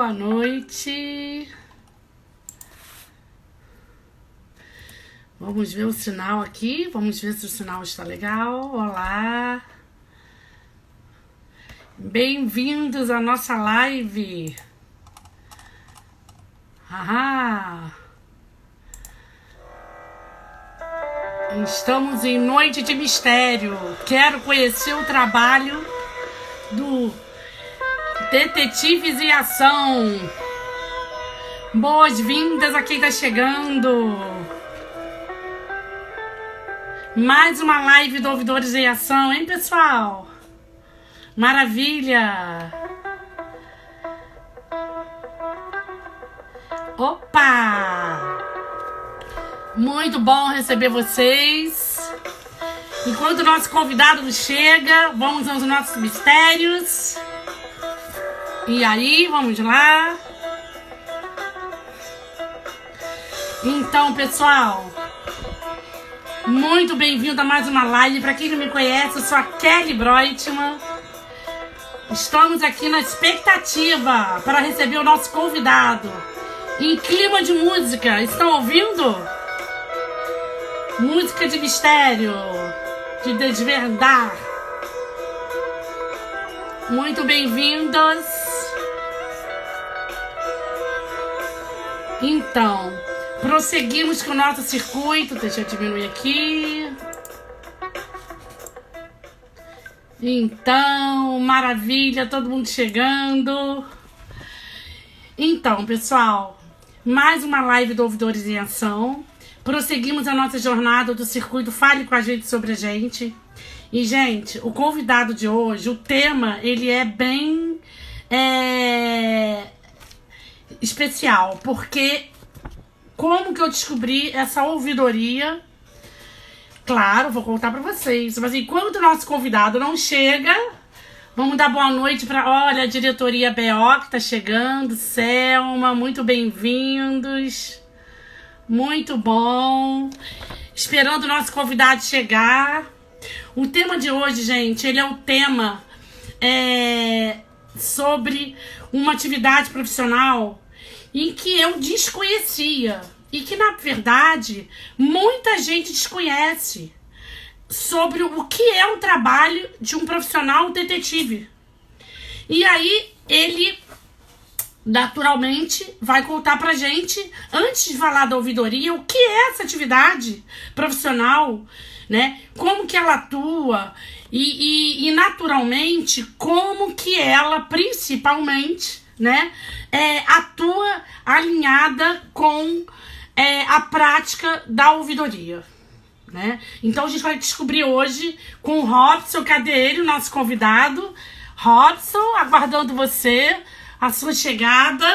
boa noite. Vamos ver o sinal aqui. Vamos ver se o sinal está legal. Olá. Bem-vindos à nossa live. Ahá. Estamos em Noite de Mistério. Quero conhecer o trabalho do Detetives em Ação. Boas-vindas a quem está chegando. Mais uma live do Ouvidores em Ação, hein, pessoal? Maravilha! Opa! Muito bom receber vocês. Enquanto o nosso convidado chega, vamos aos nossos mistérios. E aí, vamos lá. Então, pessoal, muito bem-vindo a mais uma live. Para quem não me conhece, eu sou a Kelly Breutmann. Estamos aqui na expectativa para receber o nosso convidado. Em clima de música, estão ouvindo? Música de mistério, de desvendar. Muito bem-vindos. Então, prosseguimos com o nosso circuito. Deixa eu diminuir aqui. Então, maravilha, todo mundo chegando. Então, pessoal, mais uma live do Ouvidores em Ação. Prosseguimos a nossa jornada do circuito Fale com a gente sobre a gente. E, gente, o convidado de hoje, o tema, ele é bem especial. Porque como que eu descobri essa ouvidoria? Claro, vou contar pra vocês. Mas enquanto o nosso convidado não chega, vamos dar boa noite para, olha, a diretoria BO que tá chegando. Selma, muito bem-vindos. Muito bom. Esperando o nosso convidado chegar. O tema de hoje, gente, ele é um tema sobre uma atividade profissional em que eu desconhecia. E que, na verdade, muita gente desconhece sobre o que é o trabalho de um profissional detetive. E aí, ele, naturalmente, vai contar pra gente, antes de falar da ouvidoria, o que é essa atividade profissional, né? Como que ela atua e naturalmente, como que ela, principalmente, né, atua alinhada com a prática da ouvidoria, né? Então a gente vai descobrir hoje com o Robson. Cadê ele, o nosso convidado? Robson, aguardando você, a sua chegada.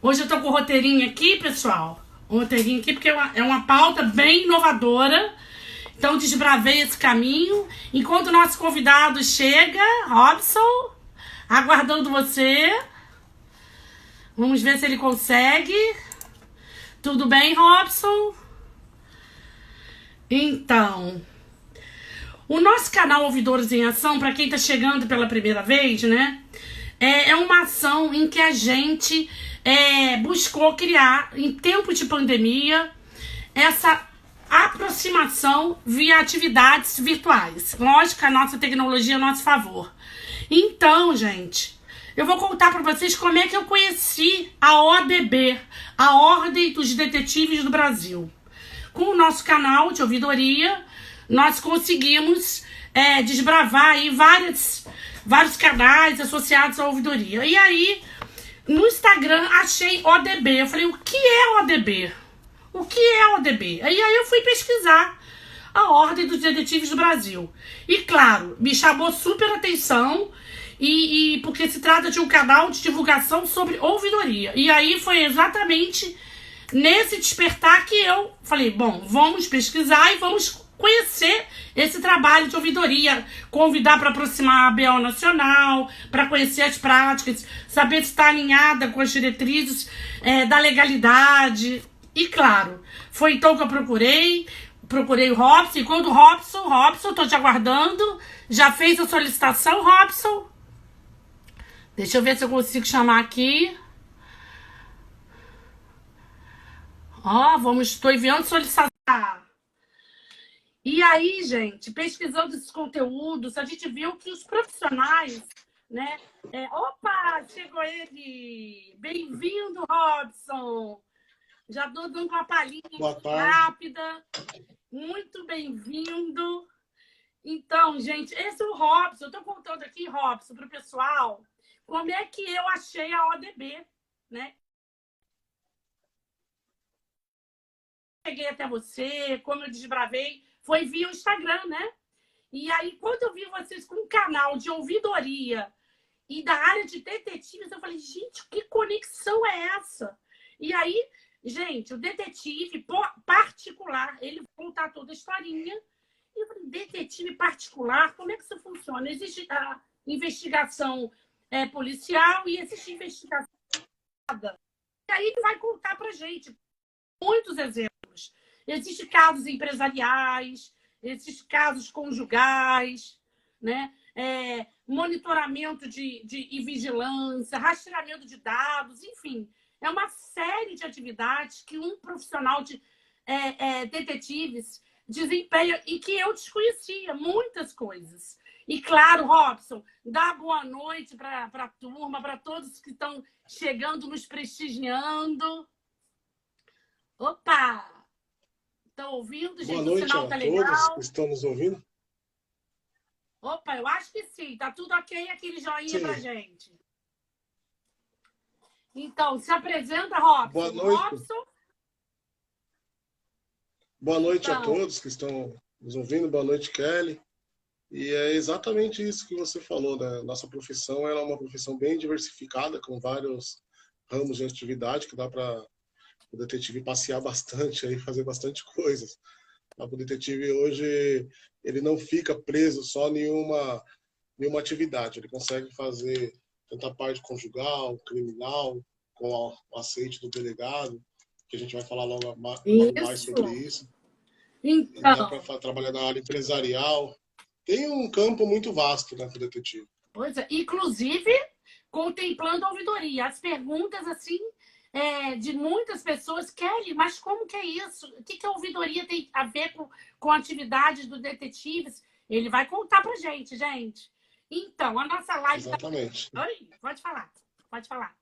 Hoje eu tô com o roteirinho aqui, pessoal. O roteirinho aqui porque é uma pauta bem inovadora. Então desbravei esse caminho. Enquanto o nosso convidado chega, Robson, aguardando você. Vamos ver se ele consegue. Tudo bem, Robson? Então, o nosso canal Ouvidores em Ação, para quem tá chegando pela primeira vez, né? É uma ação em que a gente buscou criar, em tempo de pandemia, essa aproximação via atividades virtuais. Lógico, a nossa tecnologia é a nosso favor. Então, gente, eu vou contar para vocês como é que eu conheci a ODB, a Ordem dos Detetives do Brasil. Com o nosso canal de ouvidoria, nós conseguimos desbravar aí vários canais associados à ouvidoria. E aí, no Instagram, achei ODB. Eu falei, o que é ODB? O que é ODB? E aí eu fui pesquisar a Ordem dos Detetives do Brasil. E claro, me chamou super atenção, e porque se trata de um canal de divulgação sobre ouvidoria. E aí foi exatamente nesse despertar que eu falei, bom, vamos pesquisar e vamos conhecer esse trabalho de ouvidoria, convidar para aproximar a BO Nacional, para conhecer as práticas, saber se está alinhada com as diretrizes da legalidade. E claro, foi então que eu procurei o Robson. E quando Robson, tô te aguardando. Já fez a solicitação, Robson? Deixa eu ver se eu consigo chamar aqui. Ó, estou enviando solicitação. E aí, gente, pesquisando esses conteúdos, a gente viu que os profissionais, né? Opa, chegou ele! Bem-vindo, Robson! Já estou dando uma palhinha Boa tarde. rápida. Muito bem-vindo. Então, gente, esse é o Robson. Eu estou contando aqui, Robson, para o pessoal, como é que eu achei a ODB, né? Cheguei até você, como eu desbravei, foi via o Instagram, né? E aí, quando eu vi vocês com um canal de ouvidoria e da área de detetives, eu falei, gente, que conexão é essa? E aí, gente, o detetive particular, ele vai contar toda a historinha. E eu falei, detetive particular, como é que isso funciona? Existe a investigação policial e existe investigação. E aí ele vai contar pra gente muitos exemplos. Existem casos empresariais, existem casos conjugais, né? Monitoramento e vigilância, rastreamento de dados, enfim. É uma série de atividades que um profissional de detetives desempenha e que eu desconhecia muitas coisas. E claro, Robson, dá boa noite para a turma, para todos que estão chegando, nos prestigiando. Opa! Estão ouvindo, gente? Boa O noite sinal a tá todos que legal? estão nos ouvindo. Opa, eu acho que sim. Tá tudo ok, aquele joinha Sim. pra gente. Então, se apresenta, Boa Robson. noite. Robson? Boa noite a Então, todos que estão nos ouvindo. Boa noite, Kelly. E é exatamente isso que você falou, né? Nossa profissão ela é uma profissão bem diversificada, com vários ramos de atividade que dá para o detetive passear bastante aí, fazer bastante coisas. O detetive hoje ele não fica preso só em uma atividade. Ele consegue fazer tanto a parte conjugal, criminal, com o aceite do delegado, que a gente vai falar logo mais sobre isso. isso. E dá Então, para trabalhar na área empresarial. Tem um campo muito vasto, né, para o detetive. pois é. Inclusive, contemplando a ouvidoria. As perguntas, assim, de muitas pessoas, Kelly, mas como que é isso? O que a ouvidoria tem a ver com atividades do detetives? Ele vai contar pra gente, gente. Então, a nossa live tá... Exatamente. Oi, pode falar. Pode falar.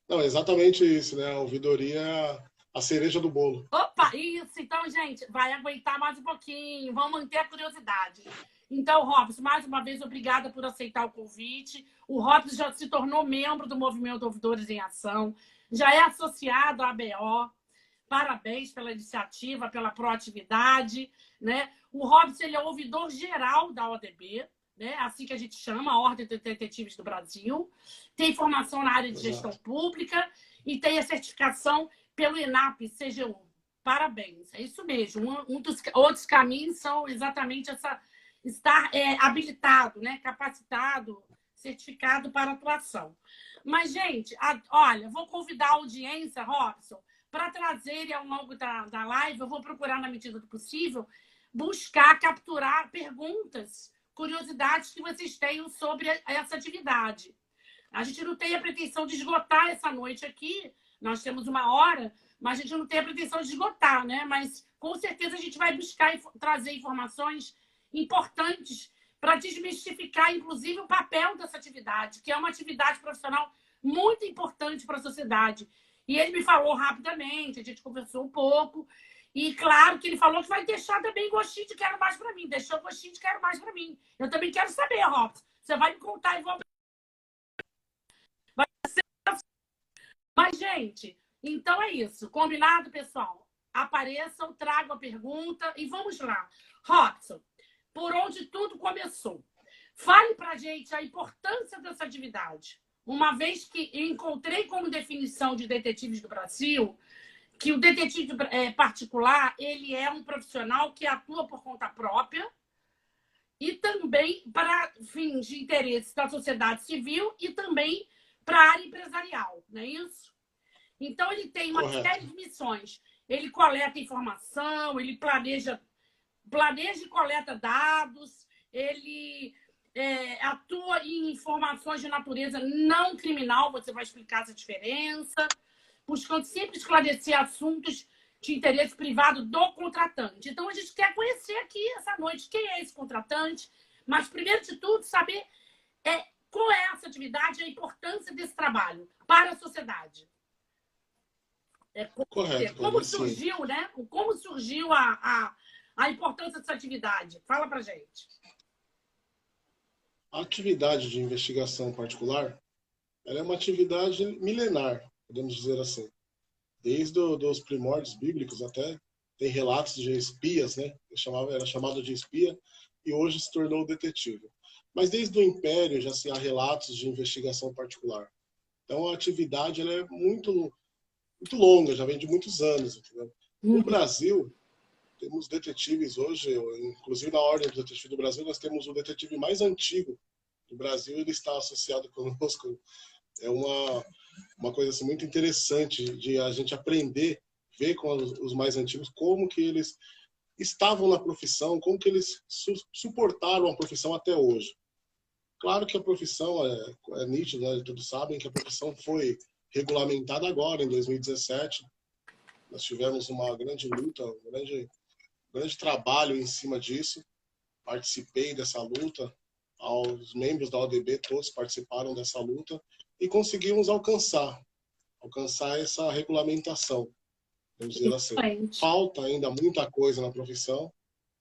Não, é exatamente isso, né? A ouvidoria é a cereja do bolo. Opa, isso. Então, gente, vai aguentar mais um pouquinho. Vamos manter a curiosidade. Então, Robson, mais uma vez, obrigada por aceitar o convite. O Robson já se tornou membro do Movimento Ouvidores em Ação, já é associado à ABO. Parabéns pela iniciativa, pela proatividade, né? O Robson, ele é ouvidor geral da ODB, né? Assim que a gente chama, a Ordem dos Detetives do Brasil. Tem formação na área de gestão Exato. pública e tem a certificação pelo INAP CGU. Parabéns, é isso mesmo. Um dos outros caminhos são exatamente estar habilitado, né? Capacitado, certificado para atuação. Mas, gente, olha, vou convidar a audiência, Robson, para trazer ao longo da live, eu vou procurar, na medida do possível, buscar, capturar perguntas, curiosidades que vocês tenham sobre essa atividade. A gente não tem a pretensão de esgotar essa noite aqui, nós temos uma hora, mas a gente não tem a pretensão de esgotar, né? Mas com certeza a gente vai buscar trazer informações importantes para desmistificar, inclusive, o papel dessa atividade, que é uma atividade profissional muito importante para a sociedade. E ele me falou rapidamente, a gente conversou um pouco, e claro que ele falou que vai deixar também gostinho de quero mais para mim, deixou gostinho de quero mais para mim. Eu também quero saber, Robson, você vai me contar e vou... Mas, gente, então é isso. Combinado, pessoal? Apareçam, tragam a pergunta e vamos lá. Robson, por onde tudo começou? Fale para a gente a importância dessa atividade. Uma vez que eu encontrei como definição de detetives do Brasil que o detetive particular ele é um profissional que atua por conta própria e também para fins de interesse da sociedade civil e também para a área empresarial, não é isso? Então, ele tem uma Correto. série de missões. Ele coleta informação, ele planeja e coleta dados, ele atua em informações de natureza não criminal, você vai explicar essa diferença, buscando sempre esclarecer assuntos de interesse privado do contratante. Então, a gente quer conhecer aqui essa noite quem é esse contratante, mas, primeiro de tudo, saber qual é essa atividade e a importância desse trabalho para a sociedade. Correto, Como sim. surgiu, né? Como surgiu a importância dessa atividade? Fala pra gente. A atividade de investigação particular, ela é uma atividade milenar, podemos dizer assim. Desde os primórdios bíblicos até, tem relatos de espias, né? Era chamado de espia, e hoje se tornou detetive. Mas desde o Império já se há relatos de investigação particular. Então a atividade ela é muito longa, já vem de muitos anos. Entendeu? No Brasil, temos detetives hoje, inclusive na Ordem dos Detetives do Brasil, nós temos o detetive mais antigo do Brasil, ele está associado conosco. É uma coisa assim, muito interessante de a gente aprender, ver com os mais antigos como que eles estavam na profissão, como que eles suportaram a profissão até hoje. Claro que a profissão é nítido, né? Todos sabem que a profissão foi regulamentada agora, em 2017. Nós tivemos uma grande luta, grande trabalho em cima disso. Participei dessa luta, os membros da ODB todos participaram dessa luta e conseguimos alcançar essa regulamentação, vamos dizer assim. Falta ainda muita coisa na profissão,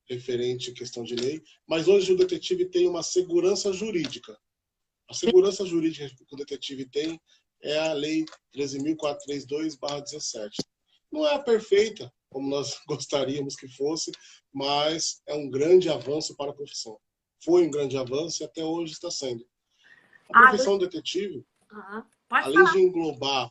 referente à questão de lei, mas hoje o detetive tem uma segurança jurídica. A segurança jurídica que o detetive tem é a Lei 13.432/17. Não é a perfeita, como nós gostaríamos que fosse, mas é um grande avanço para a profissão. Foi um grande avanço e até hoje está sendo. A profissão detetive, além de englobar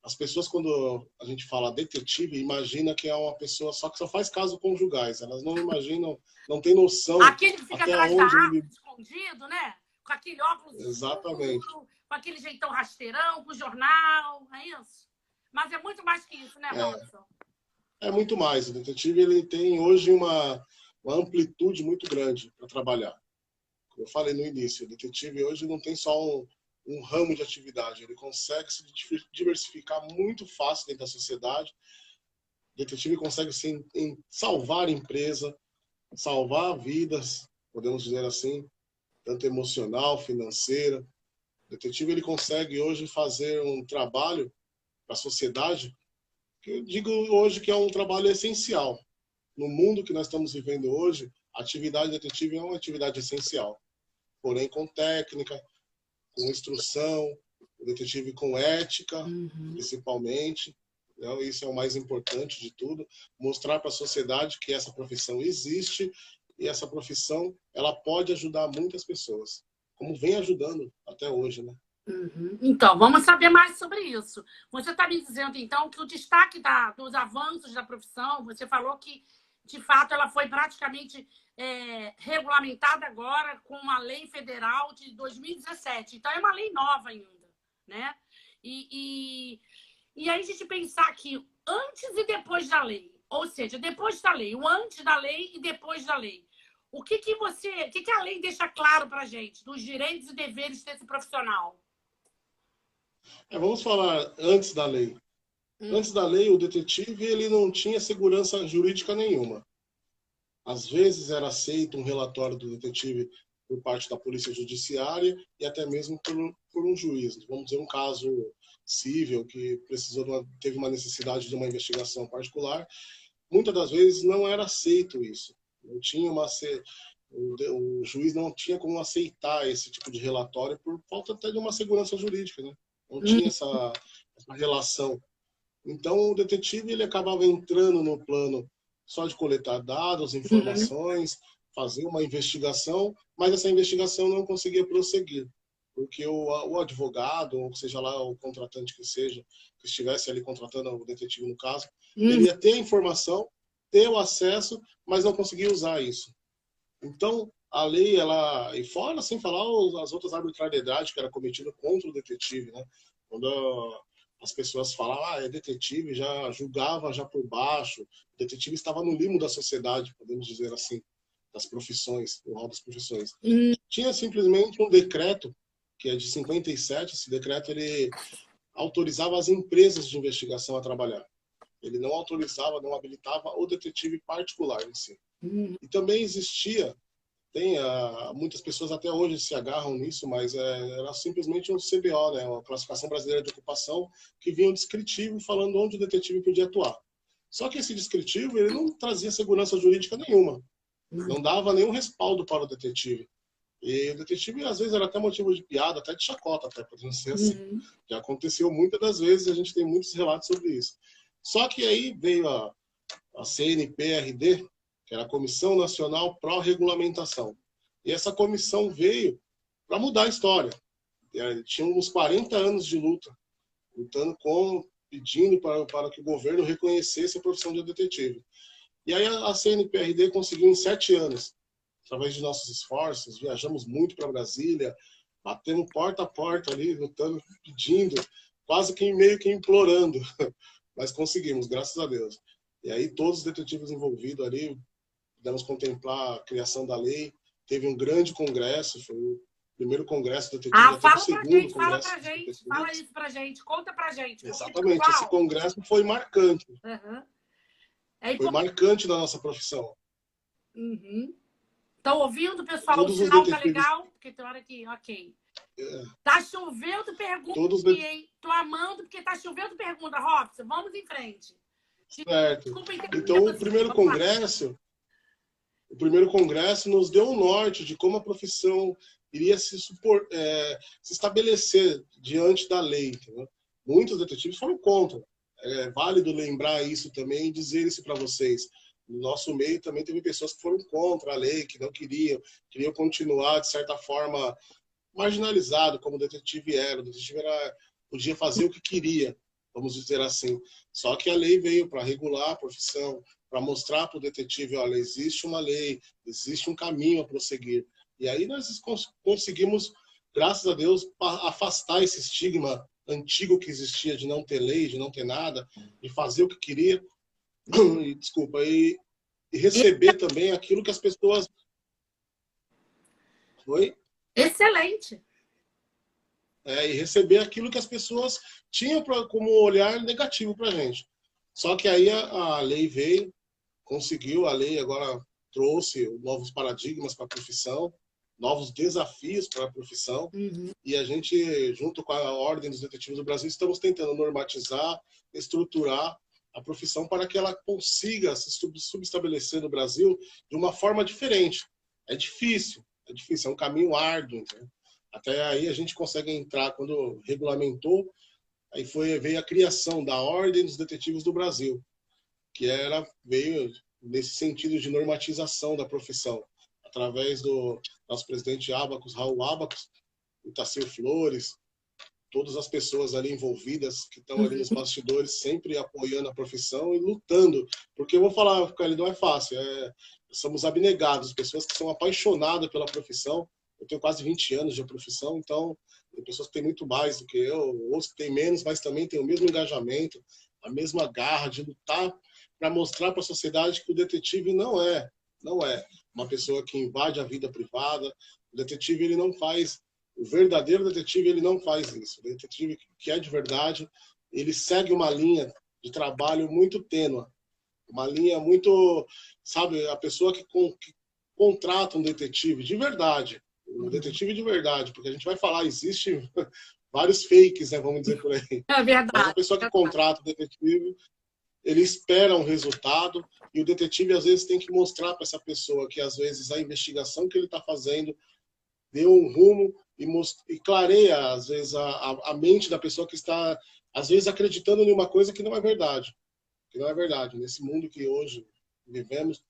as pessoas, quando a gente fala detetive, imagina que é uma pessoa só que só faz casos conjugais. Elas não imaginam, não tem noção aquele que fica até atrás onde da árvore, escondido, né? Com aquele óculos exatamente escuro, com aquele jeitão rasteirão, com o jornal, é isso? Mas é muito mais que isso, né, Robson? É muito mais. O detetive ele tem hoje uma amplitude muito grande para trabalhar. Como eu falei no início, o detetive hoje não tem só um ramo de atividade, ele consegue se diversificar muito fácil dentro da sociedade. O detetive consegue salvar empresa, salvar vidas, podemos dizer assim, tanto emocional, financeira. O detetive ele consegue hoje fazer um trabalho para a sociedade que eu digo hoje que é um trabalho essencial. No mundo que nós estamos vivendo hoje, a atividade detetive é uma atividade essencial, porém com técnica, com instrução, o detetive com ética, principalmente. Então, isso é o mais importante de tudo, mostrar para a sociedade que essa profissão existe e essa profissão ela pode ajudar muitas pessoas, como vem ajudando até hoje, né? Então, vamos saber mais sobre isso. Você está me dizendo, então, que o destaque dos avanços da profissão, você falou que, de fato, ela foi praticamente regulamentada agora com uma lei federal de 2017. Então, é uma lei nova ainda, né? E aí a gente pensar que antes e depois da lei, ou seja, depois da lei, o antes da lei e depois da lei, o que a lei deixa claro para a gente dos direitos e deveres desse profissional? Vamos falar antes da lei. Antes da lei, o detetive ele não tinha segurança jurídica nenhuma. Às vezes era aceito um relatório do detetive por parte da polícia judiciária e até mesmo por um juiz. Vamos dizer um caso civil que teve uma necessidade de uma investigação particular. Muitas das vezes não era aceito isso. Não tinha o juiz não tinha como aceitar esse tipo de relatório por falta até de uma segurança jurídica, né? Não tinha essa relação. Então, o detetive ele acabava entrando no plano só de coletar dados, informações, fazer uma investigação, mas essa investigação não conseguia prosseguir, porque o advogado, ou seja lá o contratante que seja, que estivesse ali contratando o detetive no caso, ele ia ter a informação, ter o acesso, mas não conseguia usar isso. Então, a lei, e fora sem falar as outras arbitrariedades que era cometido contra o detetive, né? Quando as pessoas falavam, é detetive, já julgava já por baixo, o detetive estava no limo da sociedade, podemos dizer assim. das profissões, o rol das profissões. Hum. Tinha simplesmente um decreto, que é de 57, esse decreto ele autorizava as empresas de investigação a trabalhar. Ele não autorizava, não habilitava o detetive particular em si. E também existia, muitas pessoas até hoje se agarram nisso, mas era simplesmente um CBO, né, uma Classificação Brasileira de Ocupação, que vinha um descritivo falando onde o detetive podia atuar. Só que esse descritivo ele não trazia segurança jurídica nenhuma, não dava nenhum respaldo para o detetive. E o detetive, às vezes, era até motivo de piada, até de chacota, até podendo ser assim. Já aconteceu muitas das vezes, a gente tem muitos relatos sobre isso. Só que aí veio a CNPRD, que era a Comissão Nacional Pró-Regulamentação. E essa comissão veio para mudar a história. Tinha uns 40 anos de luta, pedindo para que o governo reconhecesse a profissão de detetive. E aí a CNPRD conseguiu em 7 anos, através de nossos esforços, viajamos muito para Brasília, batendo porta a porta ali, lutando, pedindo, quase que meio que implorando, mas conseguimos, graças a Deus. E aí todos os detetives envolvidos ali, pudemos contemplar a criação da lei, teve um grande congresso, foi o primeiro congresso detetive, até o segundo congresso. Fala isso pra gente, conta pra gente. Exatamente, esse congresso foi marcante. Uhum. Foi marcante na nossa profissão. Uhum. Estão ouvindo, pessoal? Todos o sinal os detetives... tá legal? Porque tem hora que, ok. Tá chovendo pergunta aqui, hein? Tô amando, porque tá chovendo pergunta, Robson. Vamos em frente. Certo. Desculpa, então, o primeiro congresso nos deu um norte de como a profissão iria se estabelecer diante da lei. Entendeu? Muitos detetives foram contra. É válido lembrar isso também e dizer isso para vocês. No nosso meio também teve pessoas que foram contra a lei, que não queriam continuar, de certa forma, marginalizado, como o detetive era. O detetive podia fazer o que queria, vamos dizer assim. Só que a lei veio para regular a profissão, para mostrar para o detetive, olha, existe uma lei, existe um caminho a prosseguir. E aí nós conseguimos, graças a Deus, afastar esse estigma antigo que existia de não ter lei, de não ter nada, de fazer o que queria, e receber também aquilo que as pessoas... Oi? Excelente! E receber aquilo que as pessoas tinham como olhar negativo para a gente. Só que aí a lei veio, conseguiu, a lei agora trouxe novos paradigmas para a profissão, novos desafios para a profissão, e a gente, junto com a Ordem dos Detetives do Brasil, estamos tentando normatizar, estruturar a profissão para que ela consiga se subestabelecer no Brasil de uma forma diferente. É difícil, é um caminho árduo. Entendeu? Até aí a gente consegue entrar, quando regulamentou, aí veio a criação da Ordem dos Detetives do Brasil, que veio nesse sentido de normatização da profissão, através do nosso presidente Abacus, Raul Abacus, o Tacir Flores, todas as pessoas ali envolvidas, que estão ali nos bastidores, sempre apoiando a profissão e lutando. Porque eu vou falar, ele não é fácil, somos abnegados, pessoas que são apaixonadas pela profissão. Eu tenho quase 20 anos de profissão, então tem pessoas que têm muito mais do que eu, outros que têm menos, mas também têm o mesmo engajamento, a mesma garra de lutar para mostrar para a sociedade que o detetive não é uma pessoa que invade a vida privada. O detetive, ele não faz... O verdadeiro detetive, ele não faz isso. O detetive que é de verdade, ele segue uma linha de trabalho muito tênue. Uma linha muito... Sabe, a pessoa que contrata um detetive de verdade. Um detetive de verdade. Porque a gente vai falar, existe vários fakes, né, vamos dizer por aí. É verdade. Mas a pessoa que contrata o detetive, ele espera um resultado, e o detetive, às vezes, tem que mostrar para essa pessoa que, às vezes, a investigação que ele está fazendo deu um rumo e clareia, às vezes, a mente da pessoa que está, às vezes, acreditando em uma coisa que não é verdade. Que não é verdade. Nesse mundo que hoje vivemos,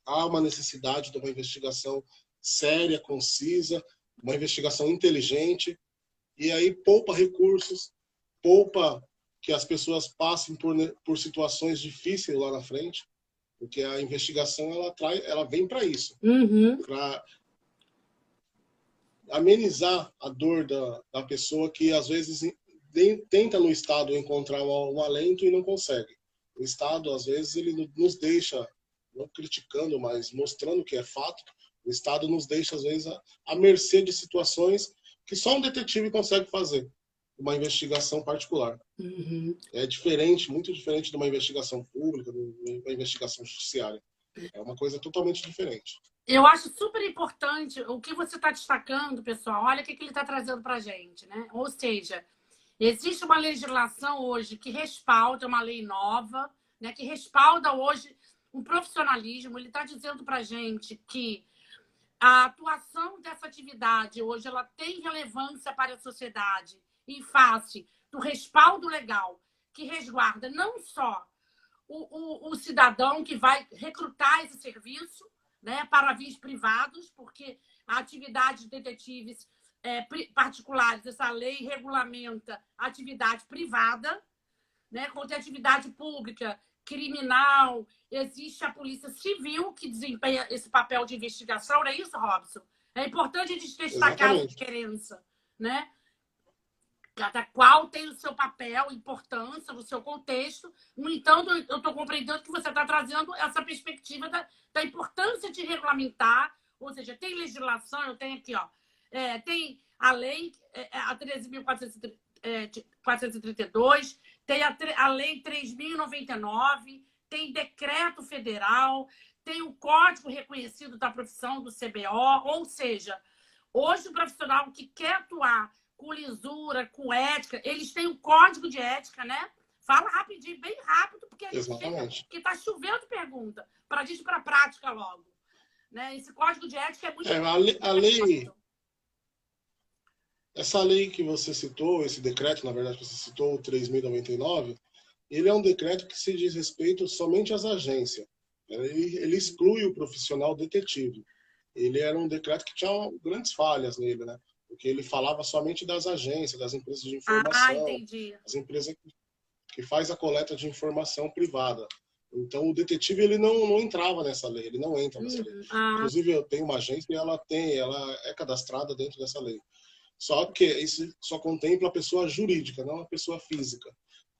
há uma necessidade de uma investigação séria, concisa, uma investigação inteligente, e aí poupa recursos, poupa que as pessoas passem por situações difíceis lá na frente, porque a investigação ela vem para isso, para amenizar a dor da pessoa que às vezes tenta no Estado encontrar um alento e não consegue. O Estado às vezes ele nos deixa não criticando, mas mostrando que é fato, o Estado nos deixa, às vezes, à mercê de situações que só um detetive consegue fazer, uma investigação particular. Uhum. É diferente, muito diferente de uma investigação pública, de uma investigação judiciária. É uma coisa totalmente diferente. Eu acho super importante o que você está destacando, pessoal. Olha o que ele está trazendo para a gente, né? Ou seja, existe uma legislação hoje que respalda, uma lei nova, né, que respalda hoje um profissionalismo. Ele está dizendo para a gente que a atuação dessa atividade hoje ela tem relevância para a sociedade em face do respaldo legal que resguarda não só o cidadão que vai recrutar esse serviço, né, para fins privados, porque a atividade de detetives particulares, essa lei regulamenta a atividade privada, né, quando tem atividade pública, criminal, existe a Polícia Civil que desempenha esse papel de investigação, não é isso, Robson? É importante a gente destacar a diferença, né? Cada qual tem o seu papel, importância, o seu contexto. No entanto, eu estou compreendendo que você está trazendo essa perspectiva da importância de regulamentar, ou seja, tem legislação, eu tenho aqui, ó, tem a lei, a 13.432, tem a lei 3.099, tem decreto federal, tem o código reconhecido da profissão do CBO, ou seja, hoje o profissional que quer atuar com lisura, com ética, eles têm um código de ética, né? Fala rapidinho, bem rápido, porque a gente que está chovendo pergunta, para a gente ir para a prática logo. Né? Esse código de ética é muito importante. Essa lei que você citou, esse decreto, na verdade, que você citou, o 3.099, ele é um decreto que se diz respeito somente às agências. Ele exclui o profissional detetive. Ele era um decreto que tinha grandes falhas nele, né? Porque ele falava somente das agências, das empresas de informação, as empresas que faz a coleta de informação privada. Então, o detetive ele não entrava nessa lei, ele não entra nessa lei. Inclusive, eu tenho uma agência e ela é cadastrada dentro dessa lei. Só que isso só contempla a pessoa jurídica, não a pessoa física.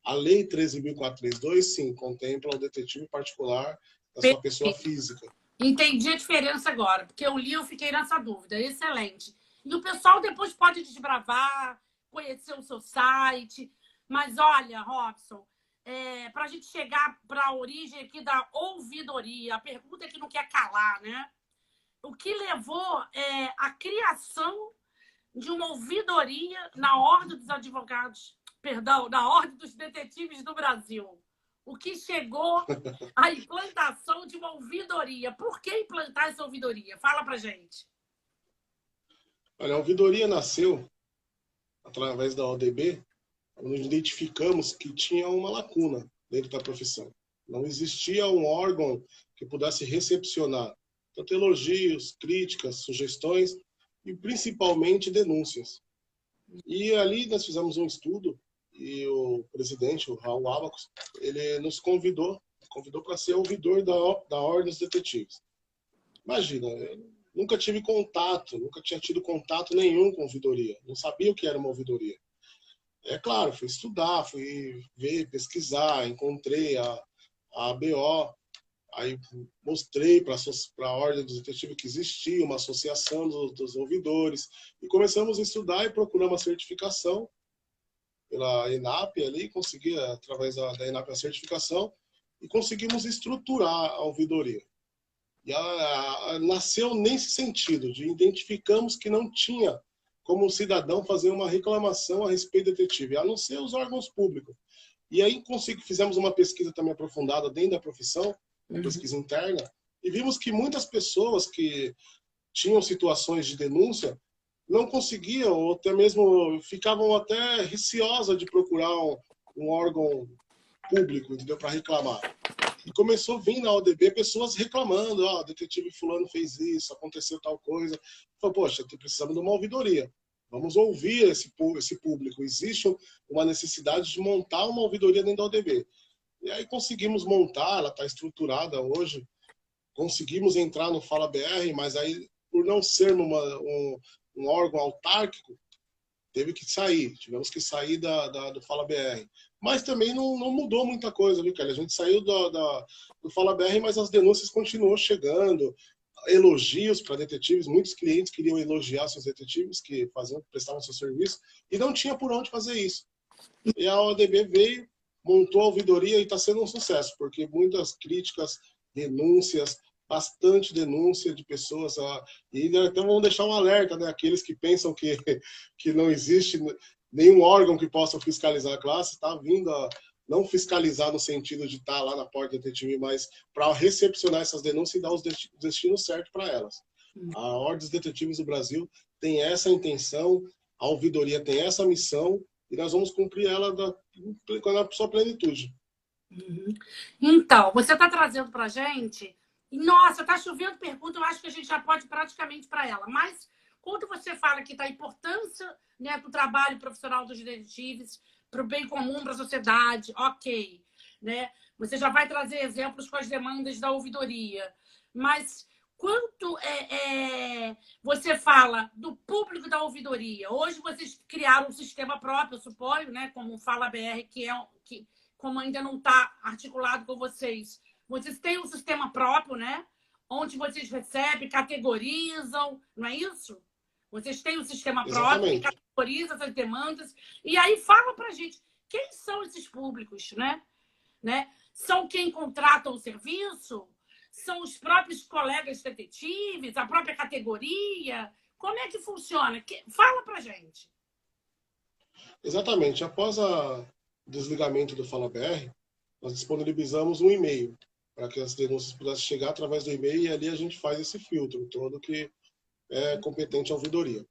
A lei 13.432, sim, contempla o detetive particular da sua pessoa física. Entendi a diferença agora, porque eu li e eu fiquei nessa dúvida. Excelente. E o pessoal depois pode desbravar, conhecer o seu site. Mas olha, Robson, para a gente chegar para a origem aqui da ouvidoria, a pergunta que não quer calar, né? O que levou a criação de uma ouvidoria na Ordem dos Advogados, perdão, na Ordem dos Detetives do Brasil? O que chegou à implantação de uma ouvidoria? Por que implantar essa ouvidoria? Fala para gente. Olha, a ouvidoria nasceu através da ODB, onde identificamos que tinha uma lacuna dentro da profissão. Não existia um órgão que pudesse recepcionar tanto elogios, críticas, sugestões e principalmente denúncias. E ali nós fizemos um estudo e o presidente, o Raul Abacus, ele nos convidou para ser ouvidor da Ordem dos Detetives. Imagina, eu nunca tive contato, nunca tinha tido contato nenhum com ouvidoria, não sabia o que era uma ouvidoria. É claro, fui estudar, fui ver, pesquisar, encontrei a ABO, aí mostrei para a Ordem dos Detetives que existia uma associação dos ouvidores, e começamos a estudar e procurar uma certificação pela ENAP ali, consegui, através da ENAP, a certificação, e conseguimos estruturar a ouvidoria. E ela nasceu nesse sentido, de identificamos que não tinha como o cidadão fazer uma reclamação a respeito do detetive, a não ser os órgãos públicos. E aí fizemos uma pesquisa também aprofundada dentro da profissão, uma pesquisa interna, e vimos que muitas pessoas que tinham situações de denúncia não conseguiam, ou até mesmo ficavam até receosas de procurar um órgão público, entendeu, para reclamar. E começou a vir na ODB pessoas reclamando, o detetive fulano fez isso, aconteceu tal coisa. Falei, poxa, precisamos de uma ouvidoria. Vamos ouvir esse público. Existe uma necessidade de montar uma ouvidoria dentro da ODB. E aí conseguimos montar, ela está estruturada hoje. Conseguimos entrar no Fala BR, mas aí, por não sermos um órgão autárquico, teve que sair. Tivemos que sair do Fala BR. mas também não mudou muita coisa, viu, Kelly? A gente saiu do Fala BR, mas as denúncias continuam chegando, elogios para detetives, muitos clientes queriam elogiar seus detetives que prestavam seu serviço, e não tinha por onde fazer isso. E a ODB veio, montou a ouvidoria e está sendo um sucesso, porque muitas críticas, denúncias, bastante denúncia de pessoas. E então vamos deixar um alerta, né? Aqueles que pensam que não existe nenhum órgão que possa fiscalizar a classe, está vindo a não fiscalizar no sentido de estar lá na porta do detetive, mas para recepcionar essas denúncias e dar os destinos certos para elas. A Ordem dos Detetives do Brasil tem essa intenção, a ouvidoria tem essa missão, e nós vamos cumprir ela na sua plenitude. Então, você está trazendo para a gente... Nossa, está chovendo pergunta, eu acho que a gente já pode praticamente para ela. Mas quando você fala que da importância, né, do trabalho profissional dos detetives para o bem comum, para a sociedade, ok. Né? Você já vai trazer exemplos com as demandas da ouvidoria. Mas quanto você fala do público da ouvidoria? Hoje vocês criaram um sistema próprio, eu suponho, né, como o Fala BR, que como ainda não está articulado com vocês têm um sistema próprio, né? Onde vocês recebem, categorizam, não é isso? Vocês têm um sistema próprio que categoriza essas demandas. E aí fala pra gente, quem são esses públicos, né? São quem contratam o serviço? São os próprios colegas detetives? A própria categoria? Como é que funciona? Fala pra gente. Exatamente. Após o desligamento do Fala BR, nós disponibilizamos um e-mail para que as denúncias pudessem chegar através do e-mail, e ali a gente faz esse filtro todo que é competente à ouvidoria.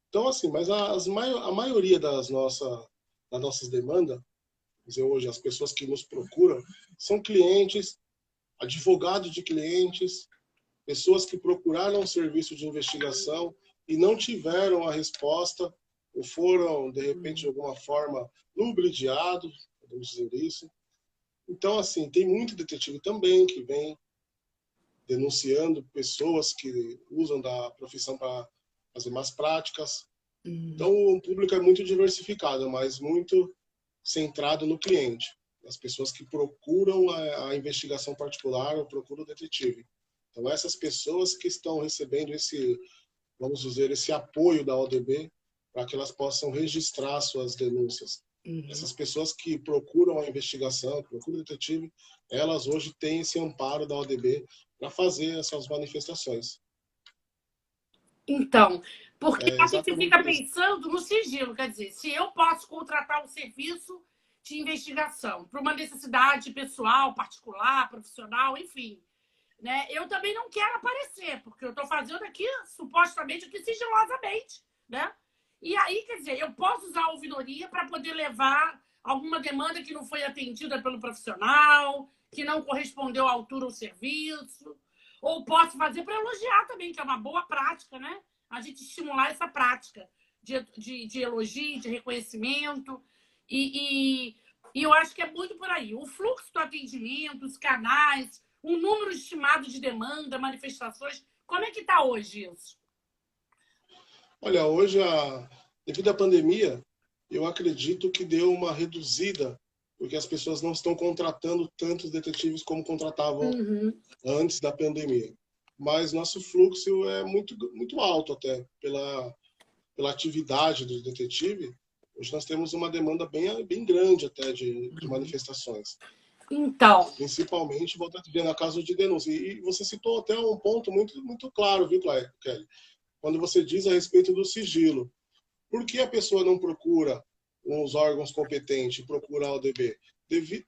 Então, assim, mas a maioria das nossas demandas, dizer hoje, as pessoas que nos procuram, são clientes, advogados de clientes, pessoas que procuraram um serviço de investigação e não tiveram a resposta, ou foram, de repente, de alguma forma, lubridiados, podemos dizer isso. Então, assim, tem muito detetive também que vem denunciando pessoas que usam da profissão para fazer más práticas. Então, o público é muito diversificado, mas muito centrado no cliente. As pessoas que procuram a investigação particular ou procuram o detetive. Então, essas pessoas que estão recebendo vamos dizer, esse apoio da ODB para que elas possam registrar suas denúncias. Essas pessoas que procuram a investigação, procuram o detetive, elas hoje têm esse amparo da ODB para fazer essas manifestações. Então, porque a gente fica pensando no sigilo, quer dizer, se eu posso contratar um serviço de investigação para uma necessidade pessoal, particular, profissional, enfim, né? Eu também não quero aparecer, porque eu estou fazendo aqui, supostamente, aqui sigilosamente, né? E aí, quer dizer, eu posso usar a ouvidoria para poder levar alguma demanda que não foi atendida pelo profissional, que não correspondeu à altura ao serviço, ou posso fazer para elogiar também, que é uma boa prática, né? A gente estimular essa prática de elogio, de reconhecimento. E eu acho que é muito por aí. O fluxo do atendimento, os canais, um número estimado de demanda, manifestações. Como é que está hoje isso? Olha, hoje, devido à pandemia, eu acredito que deu uma reduzida, porque as pessoas não estão contratando tantos detetives como contratavam antes da pandemia. Mas nosso fluxo é muito, muito alto até, pela atividade do detetive. Hoje nós temos uma demanda bem grande até de manifestações. Então. Principalmente, vou estar dizendo, a caso de denúncia. E você citou até um ponto muito, muito claro, viu, Kelly? Quando você diz a respeito do sigilo. Por que a pessoa não procura os órgãos competentes, procura a ODB?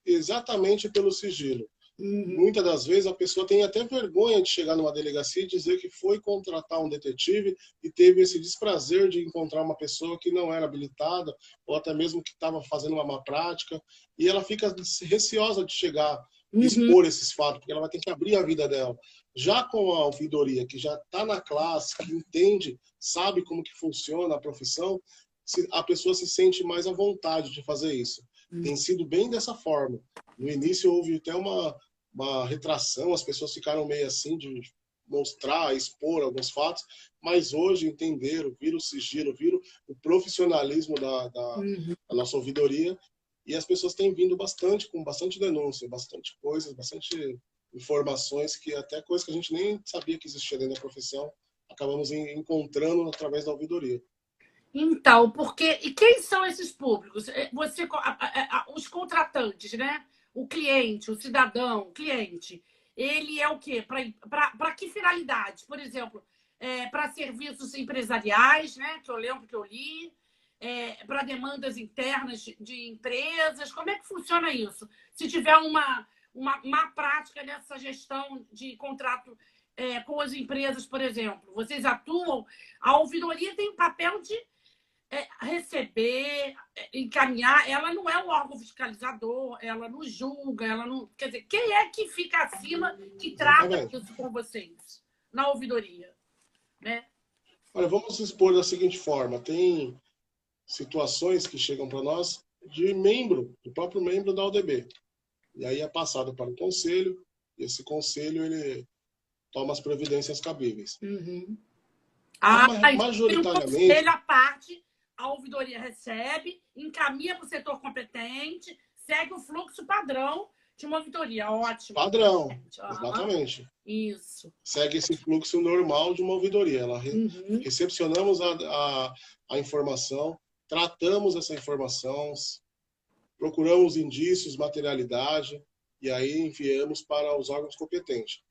Exatamente pelo sigilo. Muitas das vezes a pessoa tem até vergonha de chegar numa delegacia e dizer que foi contratar um detetive e teve esse desprazer de encontrar uma pessoa que não era habilitada ou até mesmo que estava fazendo uma má prática, e ela fica receosa de chegar e expor esses fatos, porque ela vai ter que abrir a vida dela. Já com a ouvidoria, que já está na classe, que entende, sabe como que funciona a profissão, a pessoa se sente mais à vontade de fazer isso. Tem sido bem dessa forma. No início houve até uma retração, as pessoas ficaram meio assim de mostrar, expor alguns fatos, mas hoje entenderam, viram o sigilo, viram o profissionalismo da nossa ouvidoria E as pessoas têm vindo bastante, com bastante denúncia, bastante coisas, bastante informações, que até coisas que a gente nem sabia que existia dentro da profissão, acabamos encontrando através da ouvidoria. Então, porque. E quem são esses públicos? Os contratantes, né? O cliente, o cidadão, o cliente. Ele é o quê? Para que finalidade? Por exemplo, para serviços empresariais, né? Que eu lembro que eu li, para demandas internas de empresas. Como é que funciona isso? Se tiver uma má prática nessa gestão de contrato com as empresas, por exemplo, vocês atuam, a ouvidoria tem o papel de receber, encaminhar, ela não é um órgão fiscalizador, ela não julga, ela não. Quer dizer, quem é que fica acima que trata isso com vocês na ouvidoria? Né? Olha, vamos expor da seguinte forma: tem situações que chegam para nós de membro, do próprio membro da ODB. E aí é passado para o conselho, e esse conselho ele toma as providências cabíveis. Uhum. Majoritariamente. Tem um conselho à parte, a ouvidoria recebe, encaminha para o setor competente, segue o fluxo padrão de uma ouvidoria. Ótimo. Padrão, exatamente. Isso. Segue esse fluxo normal de uma ouvidoria. Recepcionamos a informação, tratamos essa informação, procuramos indícios, materialidade, e aí enviamos para os órgãos competentes.